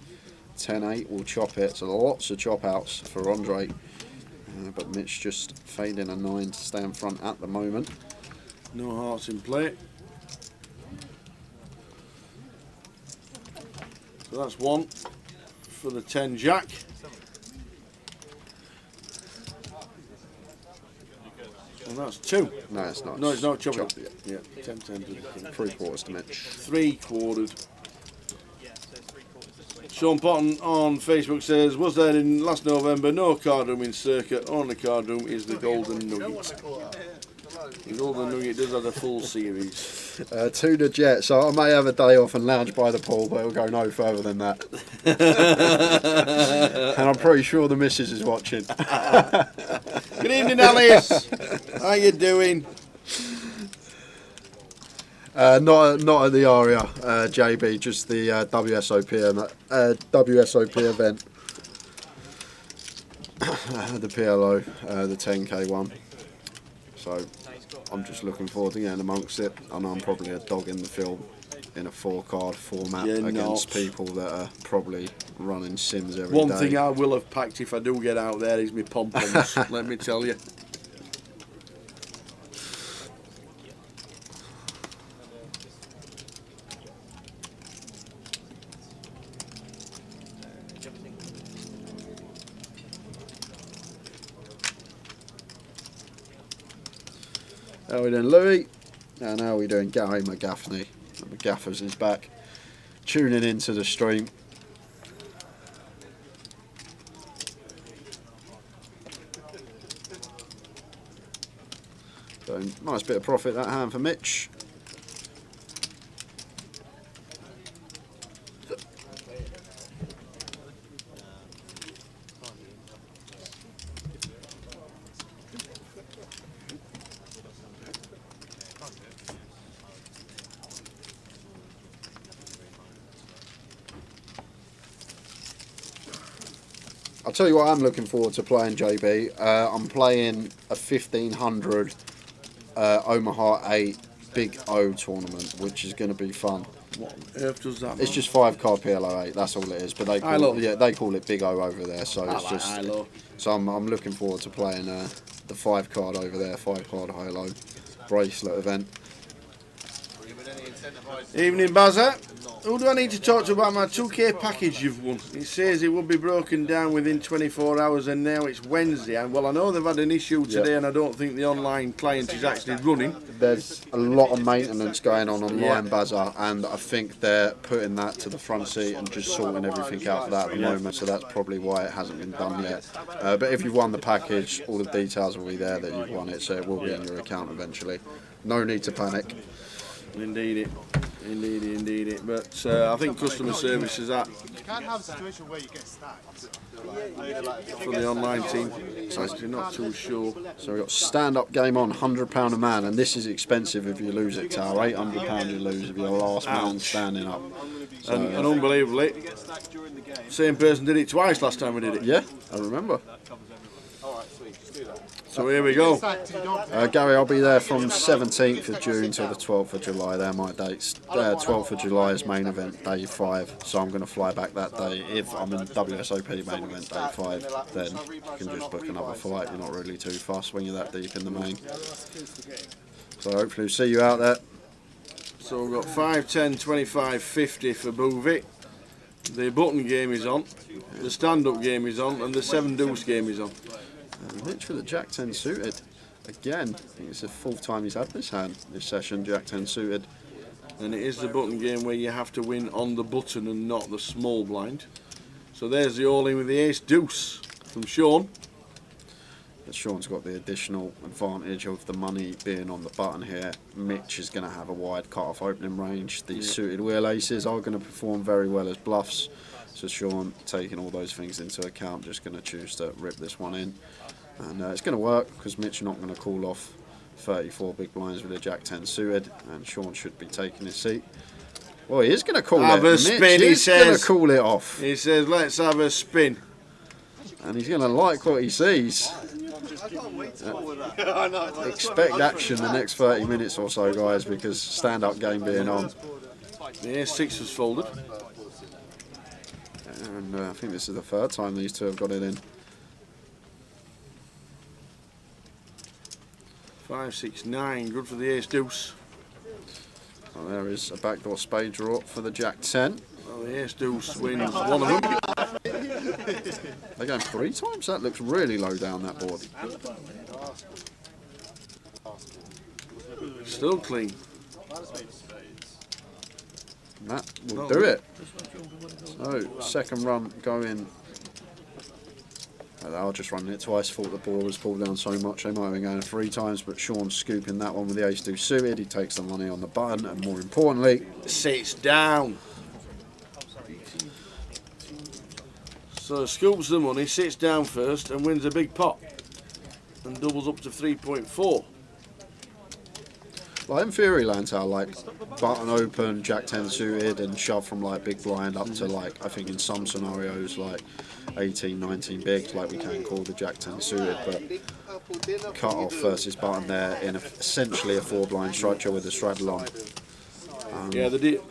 10-8 will chop it. So lots of chop outs for Andre, but Mitch just fading a 9 to stay in front at the moment. No hearts in play. So that's 1 for the 10 jack. And that's 2. No, it's not. No, it's not chop. Chop, Yeah, 10 to the king. 3/4 to Mitch. 3/4. Sean Potton on Facebook says, was there in last November no card room in Circa? Only card room is the Golden Nugget. The Golden Nugget does have a full series. To the Jet, so I may have a day off and lounge by the pool, but it'll go no further than that. And I'm pretty sure the missus is watching. Good evening, Alice. How you doing? Not at the Aria, JB, just the WSOP event. The PLO, the 10k one. So I'm just looking forward to getting amongst it. I know I'm probably a dog in the field in a 4-card format against people that are probably running sims every day. One thing I will have packed if I do get out there is my pom-poms, let me tell you. How are we doing, Louis? And how are we doing, Gary McGaffney? McGaffers is back, tuning into the stream. So nice bit of profit that hand for Mitch. I'll tell you what I'm looking forward to playing, JB. I'm playing a 1500 Omaha 8 Big O tournament, which is going to be fun. What on earth does that mean? It's just 5-card PLO 8, that's all it is. But they call it Big O over there, so it's just. High-low. So I'm looking forward to playing the 5-card over there, 5-card high-low bracelet event. Evening, Bazza. who do I need to talk to about my 2K package you've won? It says it will be broken down within 24 hours and now it's Wednesday. And well, I know they've had an issue today and I don't think the online client is actually running. There's a lot of maintenance going on Line Buzzer, and I think they're putting that to the front seat and just sorting everything out for that at the moment, so that's probably why it hasn't been done yet. But if you've won the package, all the details will be there that you've won it, so it will be in your account eventually. No need to panic. Indeed it. Indeed it. But I think customer service is that You can't have a situation where you get stacked. for the online team. So I'm not too sure. So we've got stand-up game on, £100 a man, and this is expensive if you lose it, Tower. £800 you lose if you're the last man standing up. So, And unbelievably, same person did it twice last time we did it. yeah, I remember. So here we go. Gary, I'll be there from 17th of June till the 12th of July. They're my dates. 12th of July is main event, day 5. So I'm going to fly back that day. If I'm in WSOP main event, day 5, then you can just book another flight. You're not really too fast when you're that deep in the main. So hopefully we'll see you out there. So we've got 5, 10, 25, 50 for Move It. The button game is on. The stand-up game is on. And the 7 deuce game is on. Mitch with a Jack 10 suited. Again, I think it's the 4th time he's had this hand, this session, Jack 10 suited. And it is the button game where you have to win on the button and not the small blind. So there's the all-in with the ace deuce from Sean. But Sean's got the additional advantage of the money being on the button here. Mitch is going to have a wide cut-off opening range. These suited wheel aces are going to perform very well as bluffs. So Sean, taking all those things into account, just going to choose to rip this one in. And it's going to work because Mitch is not going to call off 34 big blinds with a Jack 10 suited, and Sean should be taking his seat. Well, he is going to call have it. a spin, Mitch he is going to says. call it off. He says, let's have a spin. And he's going to like what he sees. Expect action the next 30 minutes or so, guys, because stand-up game being on. The ace 6 was folded. And I think this is the 3rd time these two have got it in. 5, 6, 9, good for the ace deuce. So there is a backdoor spade draw for the Jack 10. Well, the ace deuce wins one of them. They're going 3 times? That looks really low down that board. Still clean. And that will do it. So, 2nd run going. I was just running it twice, thought the ball was pulled down so much they might have been going 3 times, but Sean's scooping that one with the ace deuce suited. He takes the money on the button, and more importantly, Sits down. So scoops the money, sits down first and wins a big pot. And doubles up to 3.4. like in theory lands are like button open, Jack 10 suited, and shove from like big blind up to like, I think in some scenarios like 18, 19 bigs, like we can call the Jack 10 suited, but cut off versus button there in essentially a 4 blind structure with a straddle on. Yeah, they did.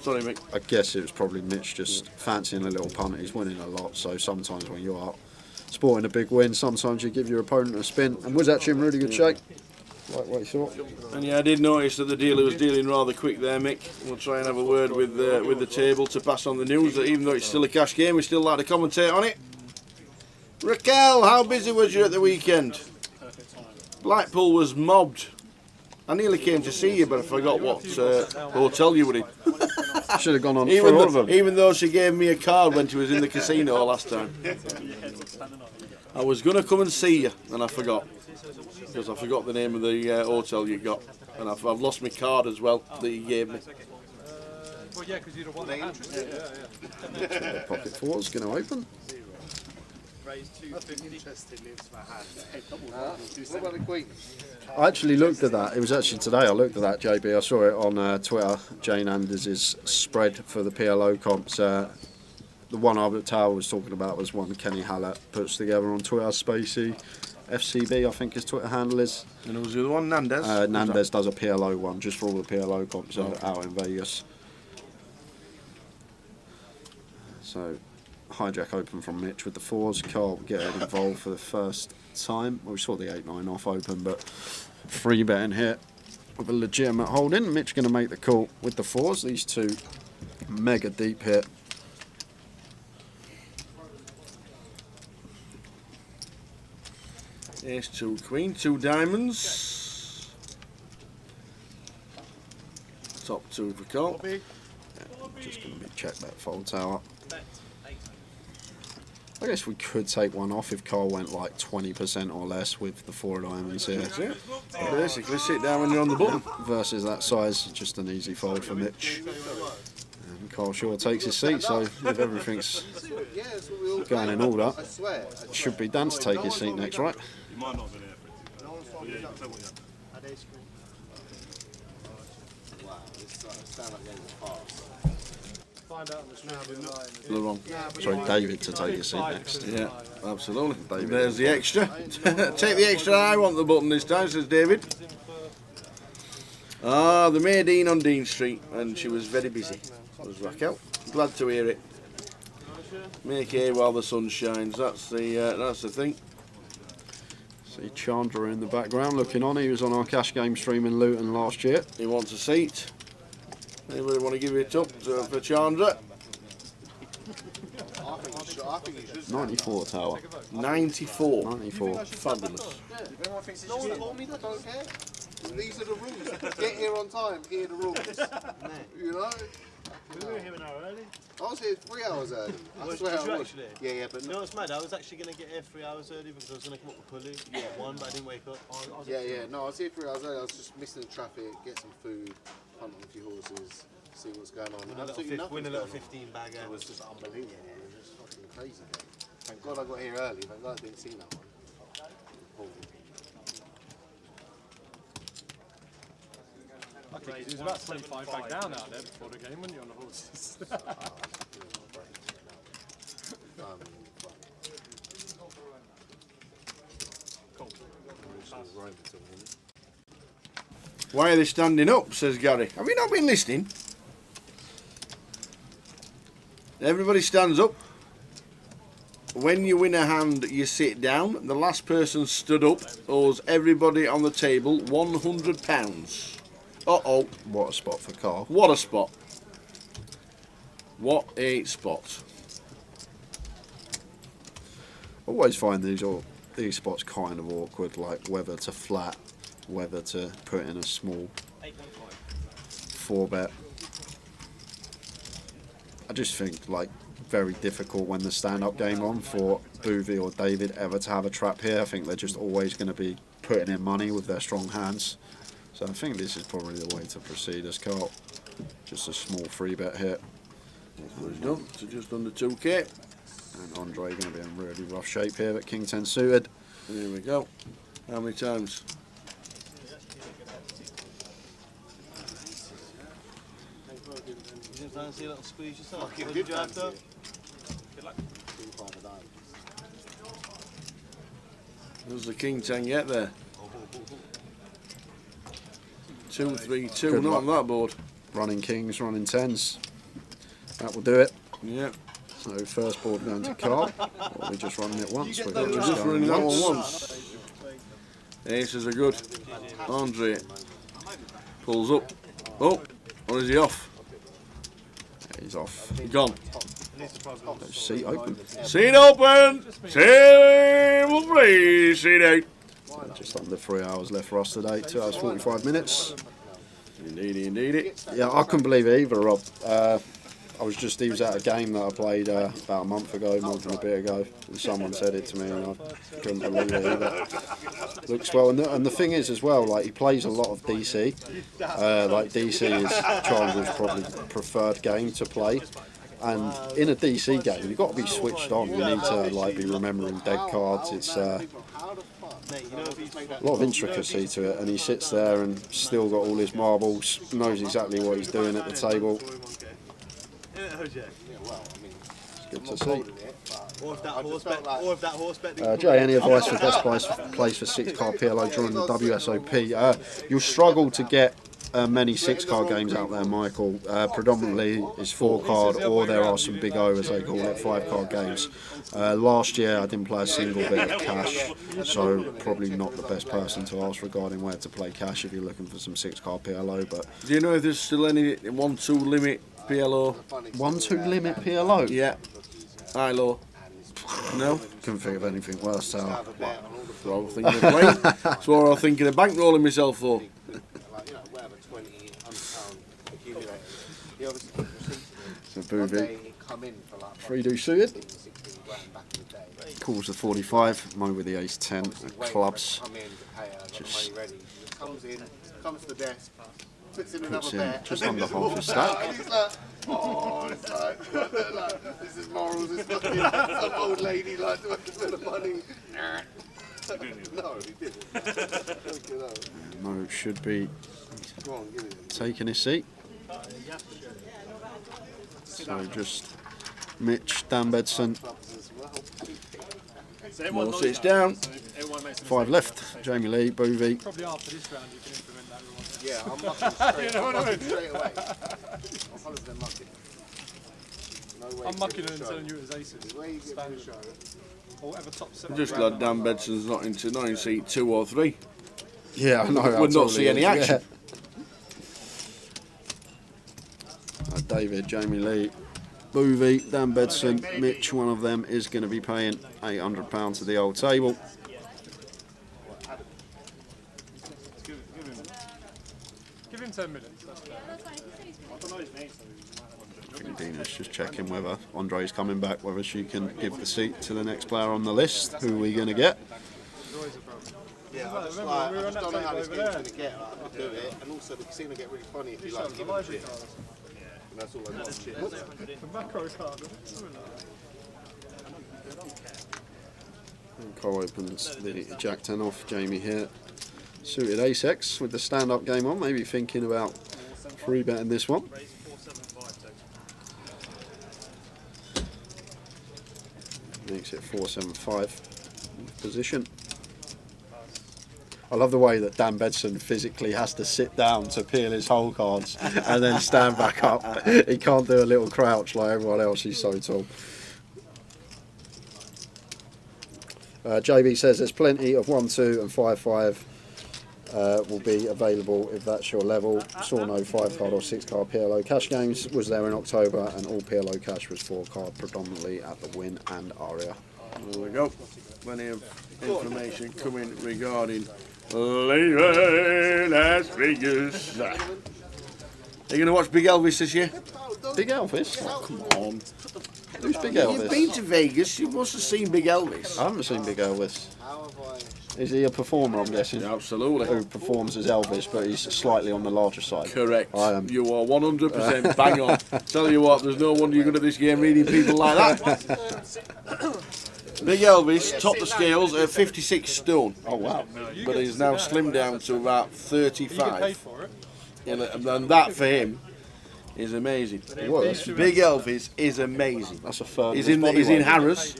Sorry, Mick. I guess it was probably Mitch just fancying a little punt. He's winning a lot, so sometimes when you are sporting a big win, sometimes you give your opponent a spin, and was actually in really good shape. Like what you thought. And yeah, I did notice that the dealer was dealing rather quick there, Mick. We'll try and have a word with the table to pass on the news that even though it's still a cash game, we still like to commentate on it. Raquel, how busy was you at the weekend? Blackpool was mobbed. I nearly came to see you, but I forgot what hotel you were in. Should have gone on for all of them. Even though she gave me a card when she was in the casino last time. I was going to come and see you, and I forgot. Because I forgot the name of the hotel you got. And I've lost my card as well that you gave me. Well, yeah, because you'd have won the hand. Pocket 4 is going to open. What about the Queen? I actually looked at that. It was actually today I looked at that, JB. I saw it on Twitter. Jane Anders' spread for the PLO comps. The one Albert Tower was talking about was one Kenny Hallett puts together on Twitter. Spacey FCB, I think his Twitter handle is. And it was the other one, Nandez? Nandez does a PLO one just for all the PLO comps out in Vegas. So, hijack open from Mitch with the 4s. Carl getting involved for the first time. Well, we saw the 8-9 off open, but 3 betting here. with a legitimate holding. Mitch going to make the call with the 4s. These two mega deep hit. Ace 2 queen, 2 diamonds. Top 2 for call. Just going to be check that fold tower. I guess we could take one off if Carl went like 20% or less with the 4 diamonds here. That's it. Basically, sit down when you're on the button. Versus that size, just an easy fold for Mitch. And Carl Shaw takes his seat, so if everything's going in order, it should be Dan to take his seat next, right? You might not have been here for it. But yeah, you can tell what you had. Wrong. Sorry, David to take his seat next. Yeah, absolutely. David. There's the extra. Take the extra. I want the button this time, says David. Ah, the maid Dean on Dean Street, and she was very busy. Was Raquel. Glad to hear it. Make hay while the sun shines. That's the thing. See Chandra in the background looking on. He was on our cash game stream in Luton last year. He wants a seat. Anybody want to give it up for Chandra? 94 tower. 94. 94. Fabulous. Everyone thinks no one told me, I don't care. These are the rules. Get here on time, here are the rules. You know? We were here an hour early. I was here 3 hours early. I swear I was. Actually? Yeah, but You know what's mad? I was actually going to get here 3 hours early because I was going to come up with Pulley. Yeah. One, but I didn't wake up. no, I was here 3 hours early. I was just missing the traffic, get some food, hunt on a few horses, see what's going on. Win a little 15 bagger. It was just unbelievable. It was just fucking crazy. Thank God I got here early. Thank God I didn't see that one. Okay, he was about 25 back down out there before the game, weren't you, on the horses? Why are they standing up, says Gary. Have you not been listening? Everybody stands up. When you win a hand, you sit down. The last person stood up owes everybody on the table £100. Uh-oh. What a spot for Carl. What a spot. What a spot. Always find these spots kind of awkward, like whether to flat, whether to put in a small 4-bet. I just think like very difficult when the stand-up game on for Boovy or David ever to have a trap here. I think they're just always going to be putting in money with their strong hands. So I think this is probably the way to proceed as Carl. Just a small 3-bet hit. That's what he's done. So just under 2k. And Andre going to be in really rough shape here, but King 10 suited. Here we go. How many times? You didn't fancy a little squeeze yourself? What did you have though? Does the King 10 get there? 2, 3, 2. Good Not luck. on that board. Running kings, running 10s. That will do it. Yeah. So first board going to Carl. Or we just running it once? We're We're just running that one once. Aces are good. Andre pulls up. Oh, or is he off? He's off. Gone. Seat open. Seat open. Table please. Seat 8. Just under 3 hours left for us today. 2 hours 45 minutes. Indeed, indeed. Yeah, I couldn't believe it either, Rob. He was at a game that I played about a month and a bit ago, and someone said it to me, and I couldn't believe it either. Looks well, and the thing is as well, like he plays a lot of DC. Like DC is Chandler's probably preferred game to play, and in a DC game you've got to be switched on. You need to like be remembering dead cards. It's a lot of intricacy to it, and he sits there and still got all his marbles, knows exactly what he's doing at the table. It's good to see. Or if that horse bet. Jay, any advice for best place for 6-card PLO during the WSOP? You'll struggle to get many 6-card games out there, Michael. Predominantly it's 4-card, or there are some big O, as they call it, 5-card games. Last year I didn't play a single bit of cash, so probably not the best person to ask regarding where to play cash if you're looking for some 6-card PLO. But Do you know if there's still any 1-2 limit PLO? 1-2 limit PLO? Yeah. High low. No? Couldn't think of anything worse, Sal. That's what I was thinking of playing. That's what I was thinking of bankrolling myself for. So Boovie, 3-do suited. Calls the 45, Mo with the ace-10, clubs. Just comes to the desk, puts in puts another in bet, just and then under he's half a stack. and he's like, oh, it's like, this is morals, it's fucking some old lady like for the money. No, he didn't. Mo should be Come on, give it. taking his seat. So just Mitch, Dan Bedson, Mo sits down. 5 left. Jamie Lee, Boovie. Probably after this round you can implement that rule. Yeah, I'm mucking straight, I'm mucking straight away. I'm following them mucking. No way I'm to mucking get and the telling show. you it was aces. The way you get the Standard. show. Or whatever top 7. I'm just glad Dan Bedson's not in seat 2 or 3. Yeah, I know. I Would not totally see any is, action. yeah. David, Jamie Lee, Boovie, Dan Bedson, Mitch, one of them is going to be paying £800 to the old table. Give him 10 minutes. That's fair. I think Dina's just checking whether Andre's coming back, whether she can give the seat to the next player on the list. Who are we going to get? Yeah, I just, Remember, like, we were I on just that don't know how table this over game's there. going to get. Like, I do it, and also the casino get really funny if you like give them shit. And that's all I want. The macro card. Cole opens the Jack 10 off. Jamie here. Suited ace-X with the stand-up game on. Maybe thinking about free betting this one. Makes it 475 position. I love the way that Dan Bedson physically has to sit down to peel his hole cards and then stand back up. He can't do a little crouch like everyone else, he's so tall. JB says there's plenty of 1-2 and 5-5 will be available if that's your level. Saw no 5-card or 6-card PLO cash games. Was there in October, and all PLO cash was 4-card, predominantly at the Win and Aria. There we go. Plenty of information coming regarding Las Vegas. Are you going to watch Big Elvis this year? Big Elvis? Come on. Who's Big You've been Elvis? to Vegas, you must have seen Big Elvis. I haven't seen Big Elvis. Is he a performer, I'm guessing? Absolutely. Who performs as Elvis, but he's slightly on the larger side. Correct. I am. You are 100% bang on. Tell you what, there's no wonder you're good at this game reading people like that. Big Elvis topped the scales at 56 stone. Oh, wow. But he's now slimmed down to about You get paid 35. for it. And that for him is amazing. Was. Big Elvis is amazing. That's a third. He's of his in body he's in weight. Harrods.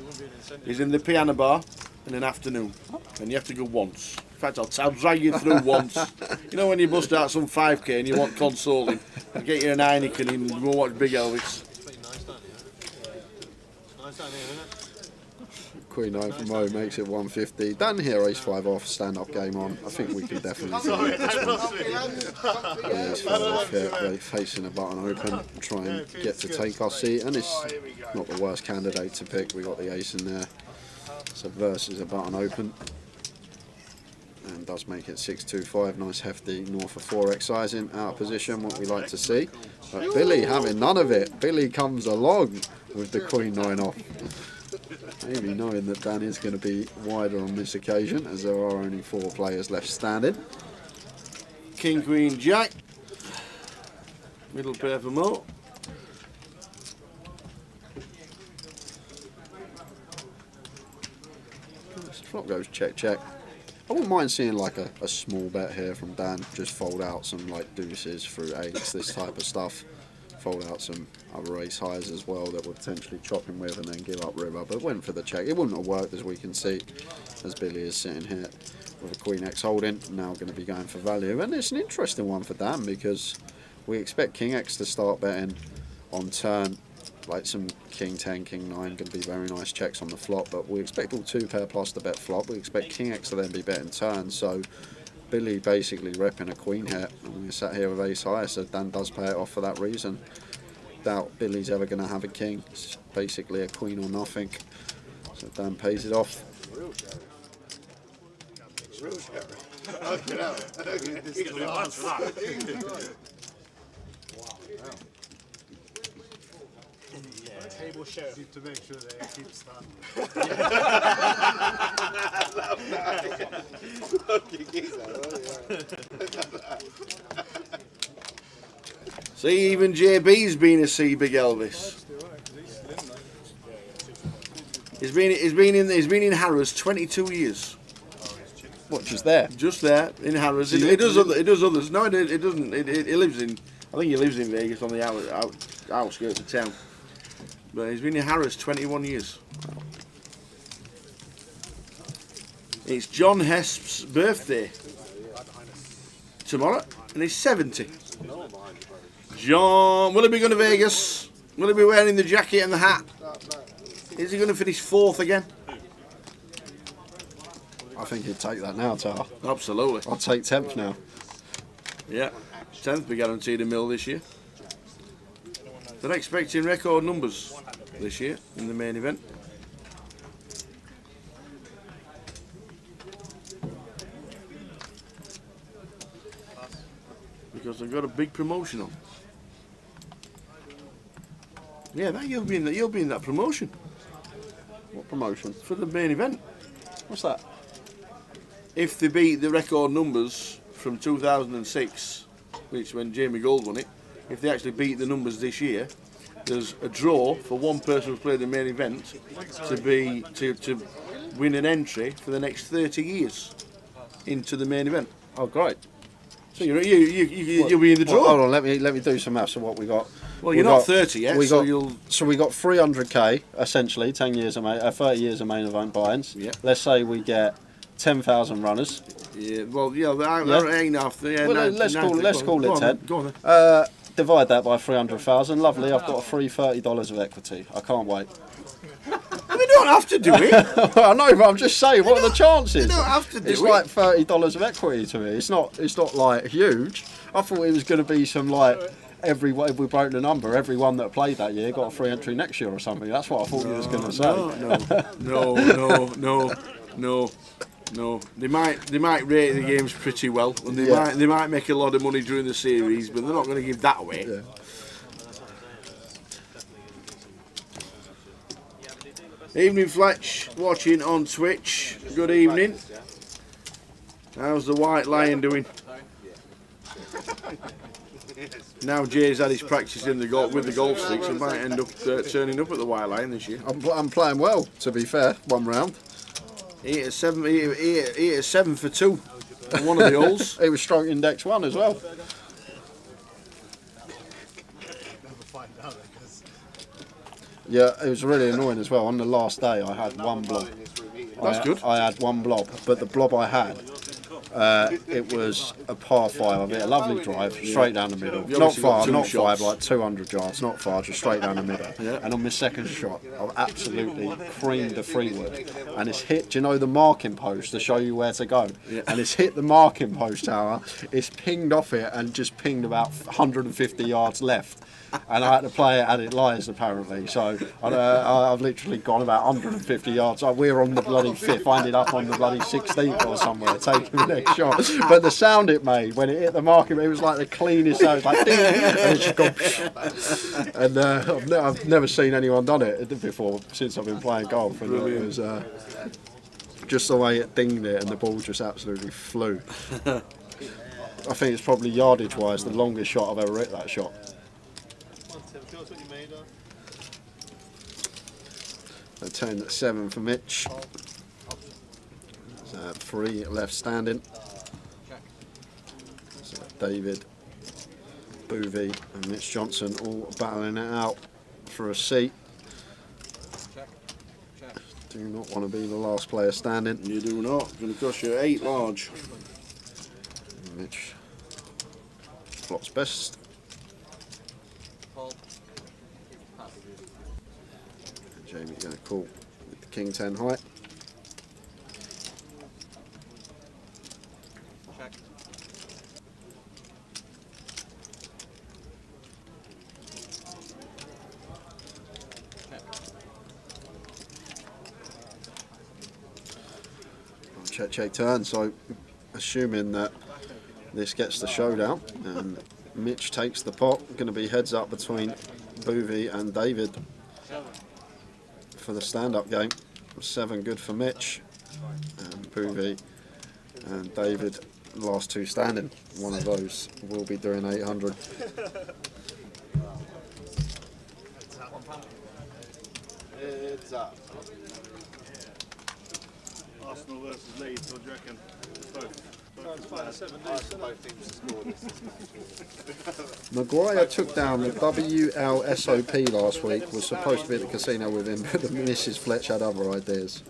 He's in the piano bar in an afternoon, and you have to go once. In fact, I'll drag you through once. You know when you bust out some 5k and you want consoling, you get you an Heineken and go watch Big Elvis. Queen 9 from Mo makes it 150. Dan here, ace 5 off, stand up game on. I think we can definitely do this one. Ace 5 off here, we're facing a button open, try and get to take our seat, and it's not the worst candidate to pick. We got the ace in there. So versus a button open. And does make it 625, nice hefty north of 4x sizing, out of position, what we like to see. But Billy having none of it. Billy comes along with the Queen 9 off. Maybe knowing that Dan is going to be wider on this occasion, as there are only 4 players left standing. King, Queen, Jack. Middle pair for Mo. Flop goes check, check. I wouldn't mind seeing like a small bet here from Dan. Just fold out some like deuces through eights, this type of stuff. Fold out some other ace highs as well that would potentially chop him with and then give up river. But went for the check. It wouldn't have worked, as we can see, as Billy is sitting here with a Queen X holding. Now going to be going for value, and it's an interesting one for Dan because we expect King X to start betting on turn, like some King 10, King 9, going to be very nice checks on the flop, but we expect all 2 pair plus to bet flop. We expect King X to then be betting turn, so Billy basically repping a Queen here, and we're sat here with Ace High, so Dan does pay it off for that reason. Doubt Billy's ever going to have a King. It's basically a Queen or nothing, so Dan pays it off. Real sherry. Okay, now. This is the answer to that. Table sheriff to make sure they keep standing. See, even JB's been a C, Big Elvis. He's been in Harrods 22 years. What, just there? Just there in Harrods. It does others. No, it doesn't. He lives in. I think he lives in Vegas on the outskirts of town. But he's been in Harrods 21 years. It's John Hesp's birthday tomorrow, and he's 70. John, will he be going to Vegas? Will he be wearing the jacket and the hat? Is he going to finish 4th again? I think he'd take that now, Tar. Absolutely. I'll take 10th now. Yeah, 10th be guaranteed a mill this year. They're expecting record numbers this year in the main event. Because they've got a big promotion on. Yeah, you'll be in that promotion. What promotion? For the main event. What's that? If they beat the record numbers from 2006, which when Jamie Gold won it, if they actually beat the numbers this year, there's a draw for one person who's played the main event to win an entry for the next 30 years into the main event. Oh, great. So you'll be in the draw. Well, hold on, let me do some maths of what we got. Well, you're not 30 yet, so you'll. So we got 300k essentially, 30 years of main event buy-ins. Yeah. Let's say we get 10,000 runners. Yeah. Well, yeah, that ain't enough. Yeah, Well, let's call it 10. Go on then. Divide that by 300,000. Lovely. I've got a free $30 of equity. I can't wait. We don't have to do it. I know, but I'm just saying, what are the chances? You don't have to do it's it. like $30 of equity to me. It's not like huge. I thought it was going to be some like if we broke the number, everyone that played that year got a free entry next year or something. That's what I thought you was going to say. No. They might rate the games pretty well, and they might make a lot of money during the series, but they're not going to give that away. Yeah. Evening Fletch, watching on Twitch. Good evening. How's the White Lion doing? Now Jay's had his practice with the golf sticks, he might end up turning up at the White Lion this year. I'm playing well, to be fair. One round. He hit a 7 for 2 on one of the holes. It was stroke index 1 as well. Yeah, it was really annoying as well. On the last day, I had one blob. That's good. I had one blob, but the blob I had, it was a par 5. I hit a lovely drive straight down the middle. Not far, not 5, like 200 yards, not far, just straight down the middle. Yeah. And on my second shot, I absolutely creamed the freewood. And it's hit, do you know the marking post to show you where to go? Yeah. And it's hit the marking post tower, it's pinged off it and just pinged about 150 yards left. And I had to play it and it lies apparently. So I've literally gone about 150 yards. We're on the bloody 5th. I ended up on the bloody 16th or somewhere taking the next shot. But the sound it made when it hit the marker, it was like the cleanest sound. It was like ding, and it just gone. And I've never seen anyone done it before since I've been playing golf. And it was just the way it dinged it and the ball just absolutely flew. I think it's probably yardage wise the longest shot I've ever hit that shot. A 10-7 for Mitch. So 3 left standing. So David, Boovy and Mitch Johnson all battling it out for a seat. Do not want to be the last player standing. You do not. Going to cost you 8 large. Mitch flops best. Jamie going to call with the King 10 high. Check turn, so assuming that this gets the showdown and Mitch takes the pot, going to be heads up between Boovie and David for the stand-up game. 7 good for Mitch, and Boovie and David, last 2 standing. One of those will be doing 800. Heads up. Arsenal versus Leeds, what do you reckon? Both teams to score this. Maguire took down the WLSOP last week, was supposed to be at the casino with him, but Mrs. Fletch had other ideas.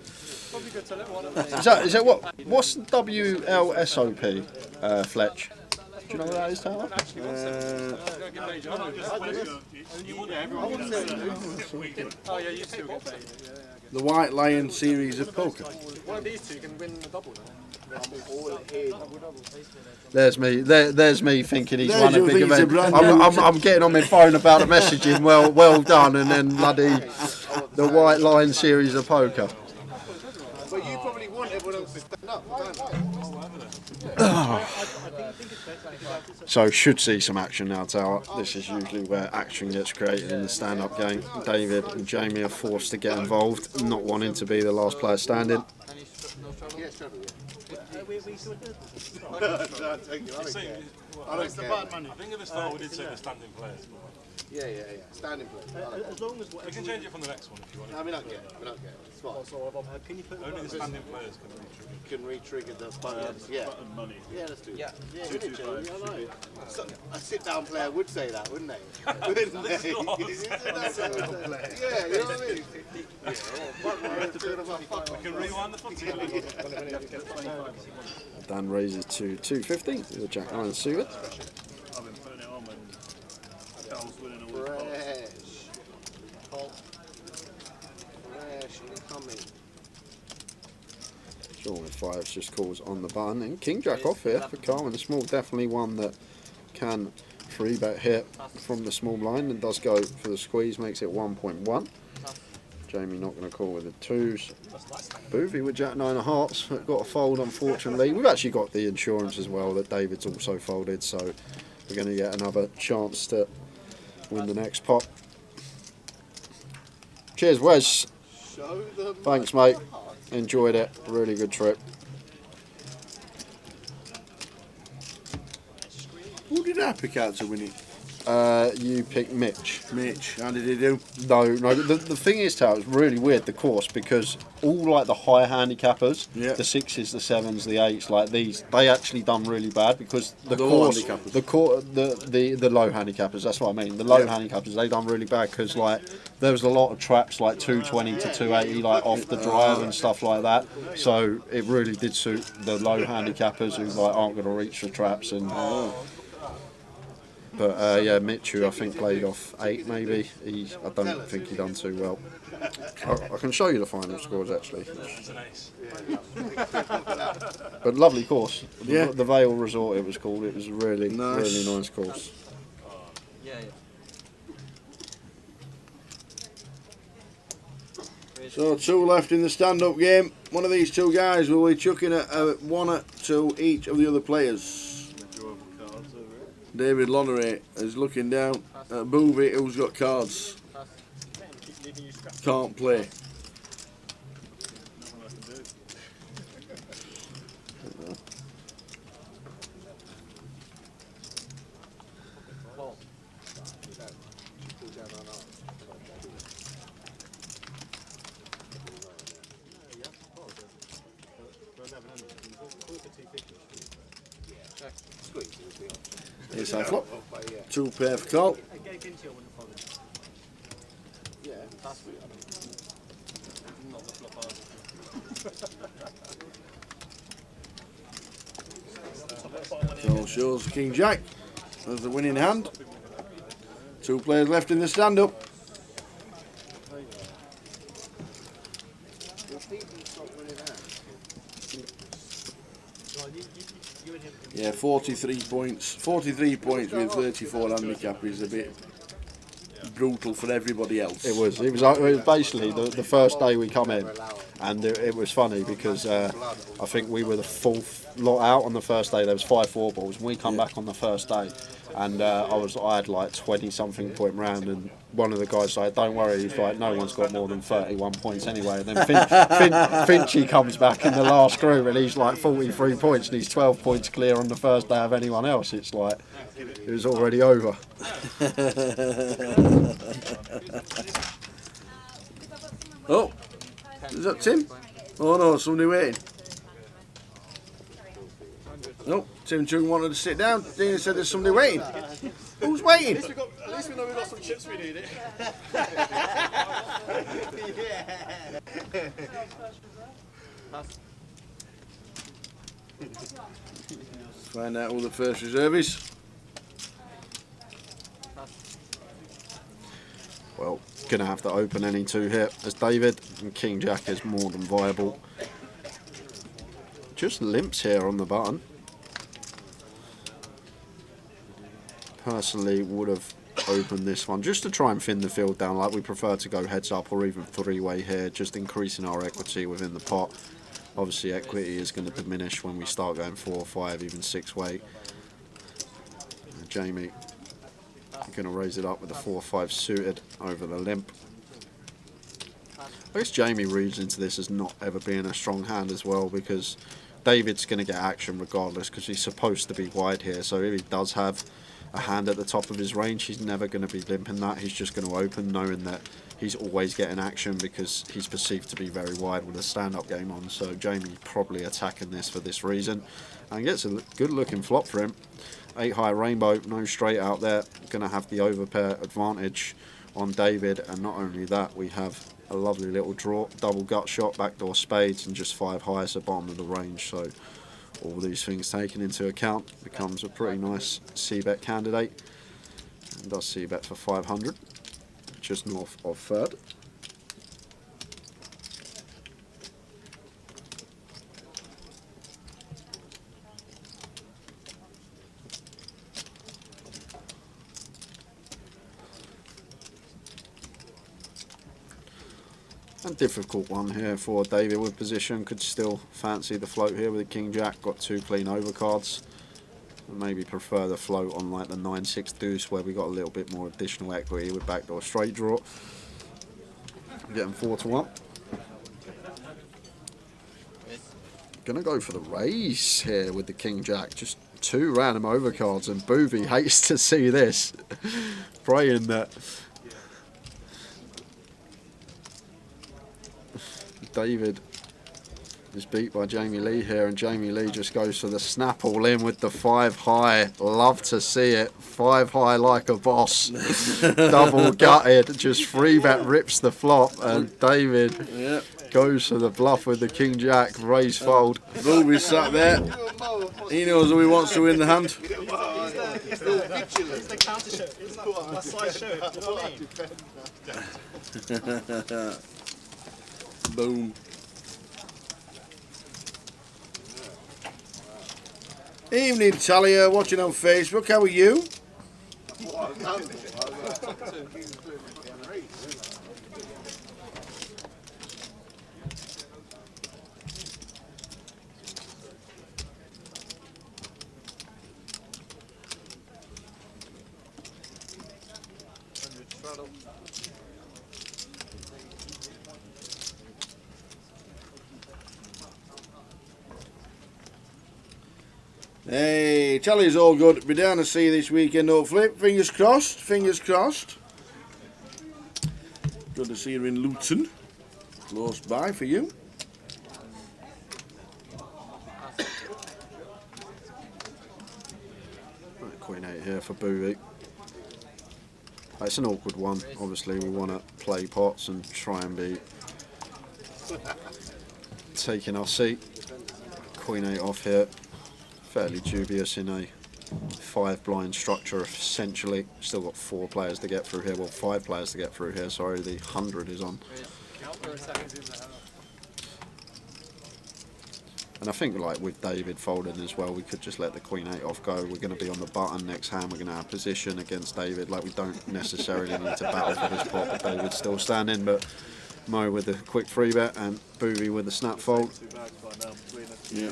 Is that what's WLSOP, Fletch? Do you know what that is, Tyler? Oh yeah, you still get paid. The White Lion series of poker. One of these two can win the double. There's me thinking he's There's won a your big thing, it's a event. brand new- I'm getting on my phone about the messaging. Well done, and then bloody the White Lion series of poker. But you probably want everyone else to stand up, don't So should see some action now, Tower. This is usually where action gets created in the stand-up game. David and Jamie are forced to get involved, not wanting to be the last player standing. Yeah, struggle, yeah. It's the bad money. I think at the start we did say the standing players. Yeah. Standing play. As long as We can change it from the next one if you want. No, we don't get it. It's fine. can you put Only the standing players can be triggered. Can re-trigger the buttons. Yeah. Button money. Yeah, let's do it. Yeah. I know. So, a sit-down player would say that, wouldn't they? Wouldn't they? Yeah, you know what I mean? We can rewind the footy. Dan raises to 250 with a Jack 9 suited. I've been putting it on when Carl's winning a week. Fresh incoming. Sean with 5s just calls on the button. And King Jack off here for Carl, and the small, definitely one that can 3-bet hit from the small blind and does go for the squeeze, makes it 1.1. Jamie not going to call with the 2s. Boovie with Jack 9 of hearts, got a fold unfortunately. We've actually got the insurance as well that David's also folded, so we're going to get another chance to win the next pot. Cheers, Wes. Thanks, mate. Enjoyed it. Really good trip. Who did I pick out to win it? You picked Mitch. Mitch. How did he do? No. The thing is, Tal, it's really weird, the course, because all like the high handicappers, Yeah. the 6s, the 7s, the 8s, like these, they actually done really bad because the low course, handicappers. the low handicappers. That's what I mean. The low handicappers, they done really bad because like there was a lot of traps like 220 to 280, like off the drive and stuff like that. So it really did suit the low handicappers who like aren't going to reach the traps and. But yeah, Mitch, who I think played off 8 maybe, I don't think he done too well. I can show you the final scores actually. But lovely course. Yeah. The Vale Resort it was called. It was a really nice course. So 2 left in the stand-up game. One of these 2 guys will be chucking a 1 to each of the other players. David Loneray is looking down at Boovie, who's got cards. Can't play. Here's high flop. 2 pair for call. Not the flop answer. So shows King Jack as the winning hand. 2 players left in the stand-up. Yeah, 43 points. 43 points with 34 handicap is a bit brutal for everybody else. It was basically the first day we come in, and it was funny because I think we were the 4th lot out on the first day. There was 5 4-balls, and we come back on the first day, and I had like 20 something point round, and one of the guys said, "Don't worry," he's like, "No one's got more than 31 points anyway." And then Finchy comes back in the last group, and he's like 43 points, and he's 12 points clear on the first day of anyone else. It's like it was already over. Oh, is that Tim? Oh no, somebody waiting. No, Tim Chung wanted to sit down. Dean said there's somebody waiting. Who's waiting? At least we know we got some chips we need it. Find out who the first reserve is. Well, gonna have to open any 2 here as David, and King Jack is more than viable. Just limps here on the button. Personally would have opened this one just to try and thin the field down. Like, we prefer to go heads up or even 3-way here, just increasing our equity within the pot. Obviously equity is going to diminish when we start going 4 or 5, even 6-way. Jamie going to raise it up with a 4 or 5 suited over the limp. I guess Jamie reads into this as not ever being a strong hand as well, because David's going to get action regardless because he's supposed to be wide here. So if he does have a hand at the top of his range, he's never going to be limping that. He's just going to open knowing that he's always getting action because he's perceived to be very wide with a stand-up game on. So Jamie probably attacking this for this reason, and gets a good looking flop for him. 8 high rainbow, no straight out there, going to have the overpair advantage on David. And not only that, we have a lovely little draw, double gut shot, backdoor spades, and just 5 highs at the bottom of the range. So all these things taken into account, becomes a pretty nice C-bet candidate, and does C-bet for 500, just north of 3rd. A difficult one here for David with position. Could still fancy the float here with the King Jack. Got 2 clean overcards. Maybe prefer the float on like the 9-6 deuce, where we got a little bit more additional equity with backdoor straight draw. Getting 4-1. Gonna go for the raise here with the King Jack. Just 2 random overcards, and Boovie hates to see this. Praying that David is beat by Jamie Lee here, and Jamie Lee just goes for the snap all in with the 5 high. Love to see it. 5 high like a boss. Double gutted. Just 3-bet rips the flop, and David goes for the bluff with the King Jack. Raise fold. Booby sat there. He knows who he wants to win the hand. He's the counter shirt. It's my size shirt. Boom. Evening, Talia, watching on Facebook. How are you? Hey, Tally's all good. Be down to see you this weekend, hopefully. Fingers crossed, fingers crossed. Good to see you in Luton. Close by for you. Right, Queen 8 here for Boovie. It's an awkward one. Obviously, we want to play pots and try and be Taking our seat. Queen 8 off here. Fairly dubious in a 5 blind structure, essentially. Still got 4 players to get through here. Well, 5 players to get through here. Sorry, the 100 is on. And I think, like with David folding as well, we could just let the Queen 8 off go. We're going to be on the button next hand. We're going to have position against David. Like, we don't necessarily need to battle for this pot, but David's still standing. But Mo with the quick 3-bet and Boovie with the snap fold. Yeah.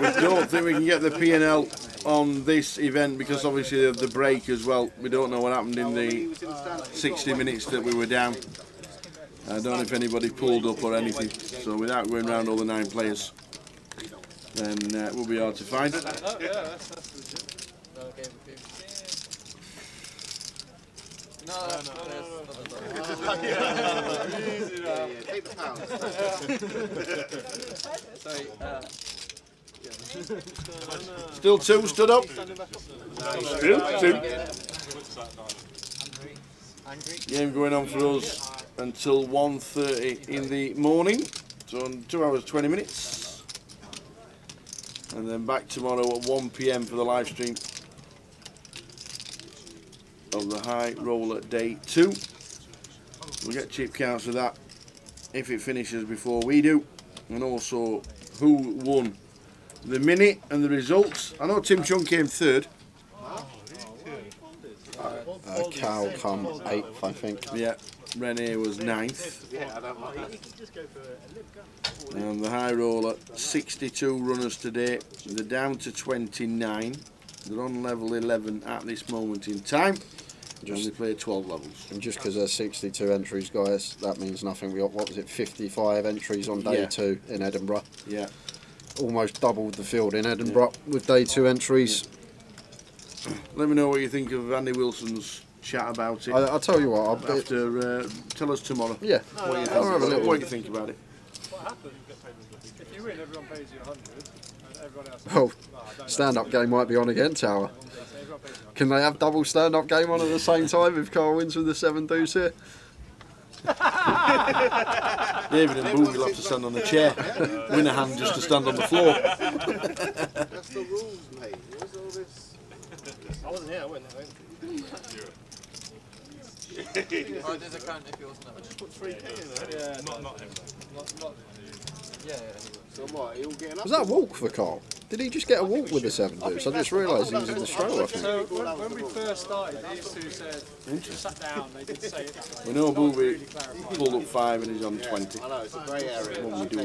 We don't think we can get the P&L on this event because obviously of the break as well. We don't know what happened in the 60 minutes that we were down. I don't know if anybody pulled up or anything. So without going around all the 9 players, then it will be hard to find. Oh, yeah, that's legit. Take the pounds. Still 2 stood up. Still 2. Game going on for us until 1:30 in the morning. So 2 hours 20 minutes. And then back tomorrow at 1 PM for the live stream of the High Roller Day 2. We'll get chip counts of that if it finishes before we do. And also who won the minute and the results. I know Tim Chung came 3rd. Cal come 8th, I think. Yeah, Rene was 9th. And the High Roller, 62 runners today. They're down to 29. They're on level 11 at this moment in time. And they play 12 levels. And just because there's 62 entries, guys, that means nothing. We got, what was it, 55 entries on day 2 in Edinburgh. Yeah. Almost doubled the field in Edinburgh with day 2 entries. Let me know what you think of Andy Wilson's chat about it. I'll tell you what. After, tell us tomorrow. Yeah. What you think, I'll have a little what you think about it. What happens if you win, everyone pays you 100, and everyone else... Oh, stand-up game might be on again, Tower. Can they have double stand-up game on at the same time if Carl wins with the 7 deuce here? David and Boo will have to stand on the chair. Win a hand just to stand on the floor. That's the rules, mate. What's all this? I wasn't here, I went. Oh, there's a count if he wasn't there. I just put 3k in there. Yeah, Not him. Yeah. So what, he all getting up? Was that a walk for Carl? Did he just get a walk with the 7 deuce? I just realised he was in the stroll, I think. So when we first started, these two said, sat down, they did say it. We know Boo pulled up 5 and he's on 20. I know, it's a grey area. What we do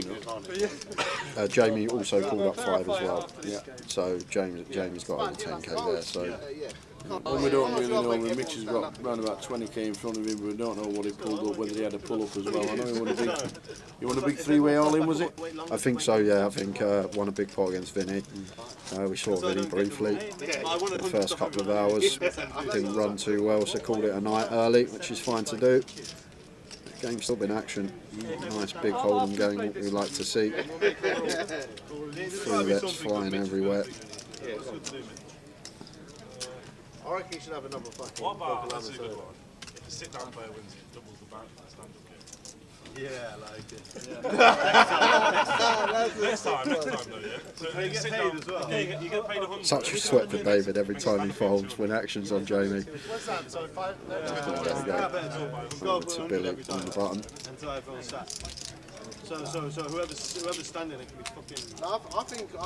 know. Jamie also called up 5 as well. Yeah. So Jamie's got over 10k there. So And we don't really know. Mitch has got around about 20k in front of him, but we don't know what he pulled up, whether he had a pull up as well. I know he won a big 3-way all-in, was it? I think so. Yeah, I think won a big pot against Vinny. We saw Vinny briefly the first couple of hours. Didn't run too well, so called it a night early, which is fine to do. The game's still been action. Nice big hold'em game, what we like to see. 3 bets flying everywhere. I reckon you should have another fucking. What about, that's a good one, if a sit-down player wins, it doubles the back stand-up game. Yeah, I like it. Next time though, yeah? So you get sit paid down, as well. yeah, you get paid 100. Such a sweat for David every time he folds when action's on Jamie. What's that? So 5? There we go. To Billy on the button. Until everyone's sat. So whoever's standing, it can be fucking. I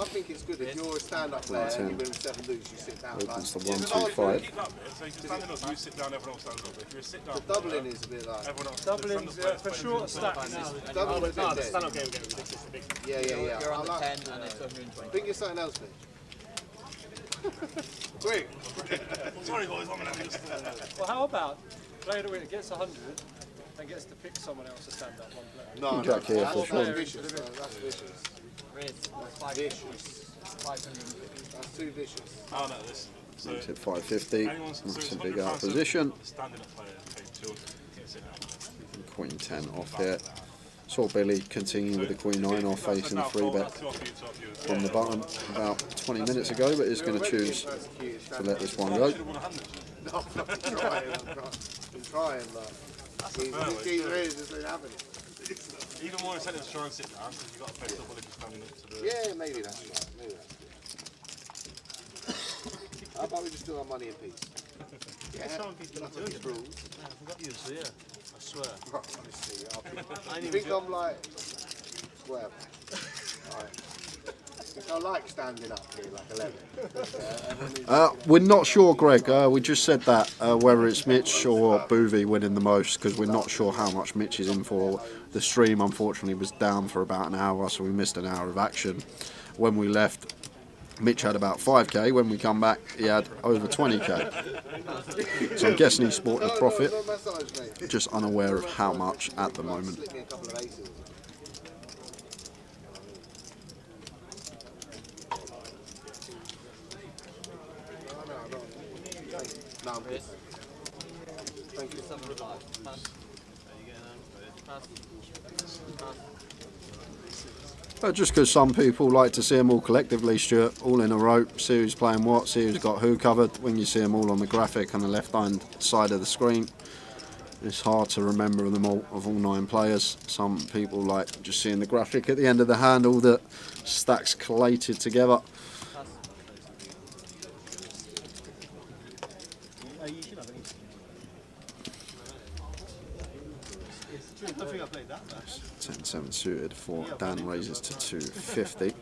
think it's good if you're a stand-up player and you win with 7 deuce, you sit down. Opens Like, the 1, 2, 5. Keep that bit, so if you're standing up, you sit down, everyone else stands up. If you're a sit-down the doubling is a bit like. everyone else Doubling for short stacks now. Doubling is a bit The dead. stand-up game will get ridiculously big. Yeah. You're on the I 10 and it's 120. think it's something else, Mitch. Quick. Sorry guys, I'm gonna just... Well, how about player to win gets 100 and gets to pick someone else to stand up one player? No, Jack here for that's sure. vicious. That's vicious. Vicious. 550. That's too vicious. Oh no, this. So Makes it 550. anyone's That's a £100 big out so position. standing up player paid 200 to sit down. Queen 10 off here. Saw Billy continue with the Queen 9 off facing the 3-bet from the button about 20 minutes ago, but is going to choose to let this one go. No, I'm trying. I'm trying, like. He's really just having it. Even more incentive to try and sit down because you've got to pay double if you're standing up to do it. Yeah, maybe that's right. Maybe that's right. How about we just do our money in peace? Yeah, some people are doing rules. I forgot you was here. I swear. Honestly, I think I'm like, whatever. Right. I like standing up here like 11. We're not sure, Greg. We just said that whether it's Mitch or Boovy winning the most, because we're not sure how much Mitch is in for. The stream, unfortunately, was down for about an hour, so we missed an hour of action. When we left, Mitch had about 5k. When we come back, he had over 20k. So I'm guessing he sported a profit, just unaware of how much at the moment. No, I'm good. Thank you. Just because some people like to see them all collectively, Stuart, all in a row, see who's playing what, see who's got who covered. When you see them all on the graphic on the left-hand side of the screen, it's hard to remember them all, of all 9 players. Some people like just seeing the graphic at the end of the hand, all the stacks collated together. I think I played that match. 10-7 suited for Dan, raises to 250.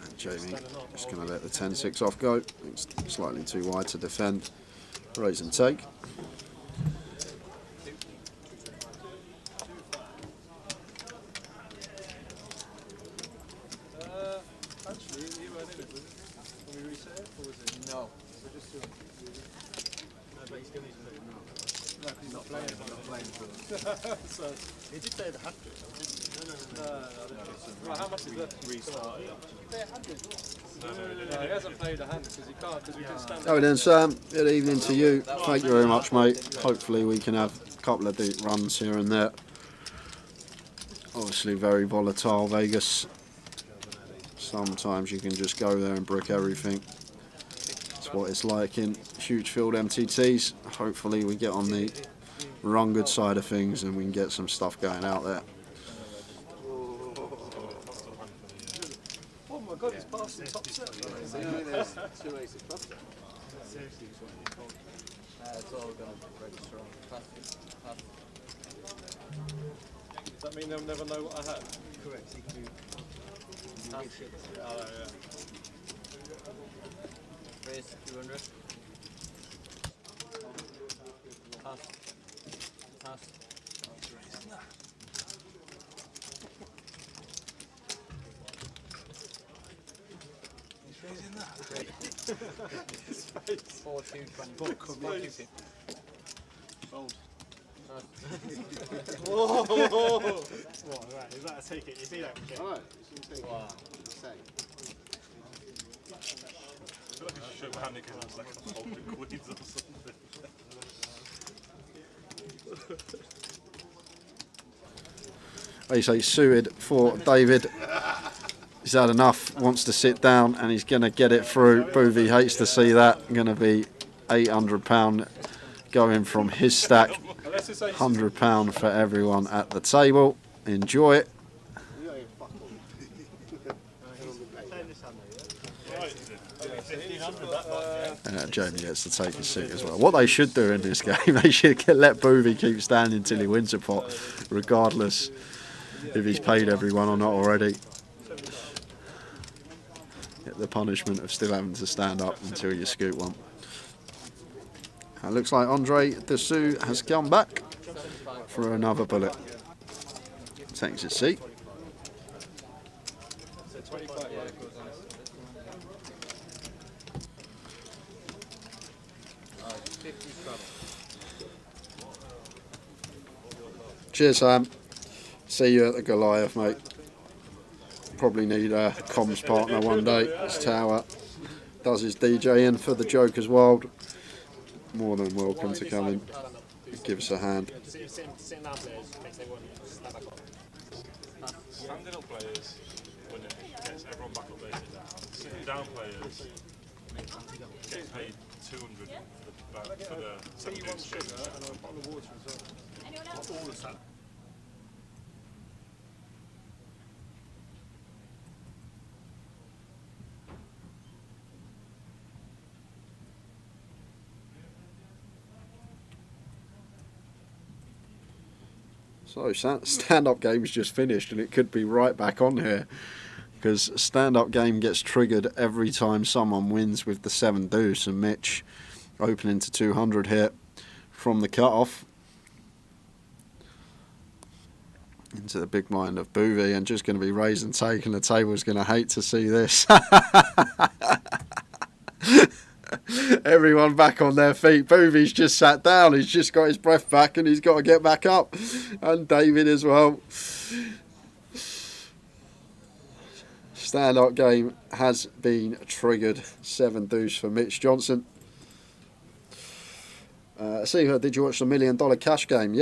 And Jamie just going to let the 10-6 off go. It's slightly too wide to defend. Raise and take. So, he did say the hat trick. Right, how much is left? Restart it. No, he hasn't played a hand because he can't, because we can stand Oh, then Sam, good evening to you. Thank you very much, mate. Hopefully we can have a couple of deep runs here and there. Obviously very volatile Vegas. Sometimes you can just go there and brick everything. That's what it's like in huge field MTTs. Hopefully we get on the wrong good side of things and we can get some stuff going out there. Oh my god, he's past the top set. So you mean there's 2 aces plus there? It's all going to register on pass. Does that mean they'll never know what I had? Correct. You can do Oh, yeah. raise 200. Pass. Pass. He's raising that. His face. 4-2-20. Fold. Whoa! What, right, is that a ticket? You see that? Alright, you should take Wow. the same. I feel like I should show my hand again. It's like I'm holding queens or something. They say suited for David. He's had enough, wants to sit down, and he's going to get it through. Boovy hates to see that. Going to be £800 going from his stack. £100 for everyone at the table. Enjoy it. You don't even fuck all. Jamie gets to take his seat as well. What they should do in this game, they should let Boovy keep standing until he wins a pot, regardless if he's paid everyone or not already. Get the punishment of still having to stand up until you scoop one. It looks like Andre Dessous has come back for another bullet. Takes his seat. Cheers, Sam. See you at the Goliath, mate. Probably need a comms partner one day. This Tower does his DJing for the Joker's World. More than welcome to come in. Give us a hand. Standing up players winning gets everyone back up basically. Sitting down players get paid 200 for the 7 Tea, one deuce sugar, spin. and a bottle of water as well. All the time. So stand-up game's just finished, and it could be right back on here, because stand-up game gets triggered every time someone wins with the 7 deuce, and Mitch opening to 200 here from the cut-off into the big blind of Boovy, and just going to be raised and taken. The table's going to hate to see this. Everyone back on their feet. Boovy's just sat down. He's just got his breath back, and he's got to get back up. And David as well. Stand-up game has been triggered. 7 deuce for Mitch Johnson. See, did you watch the $1 million cash game? Yeah.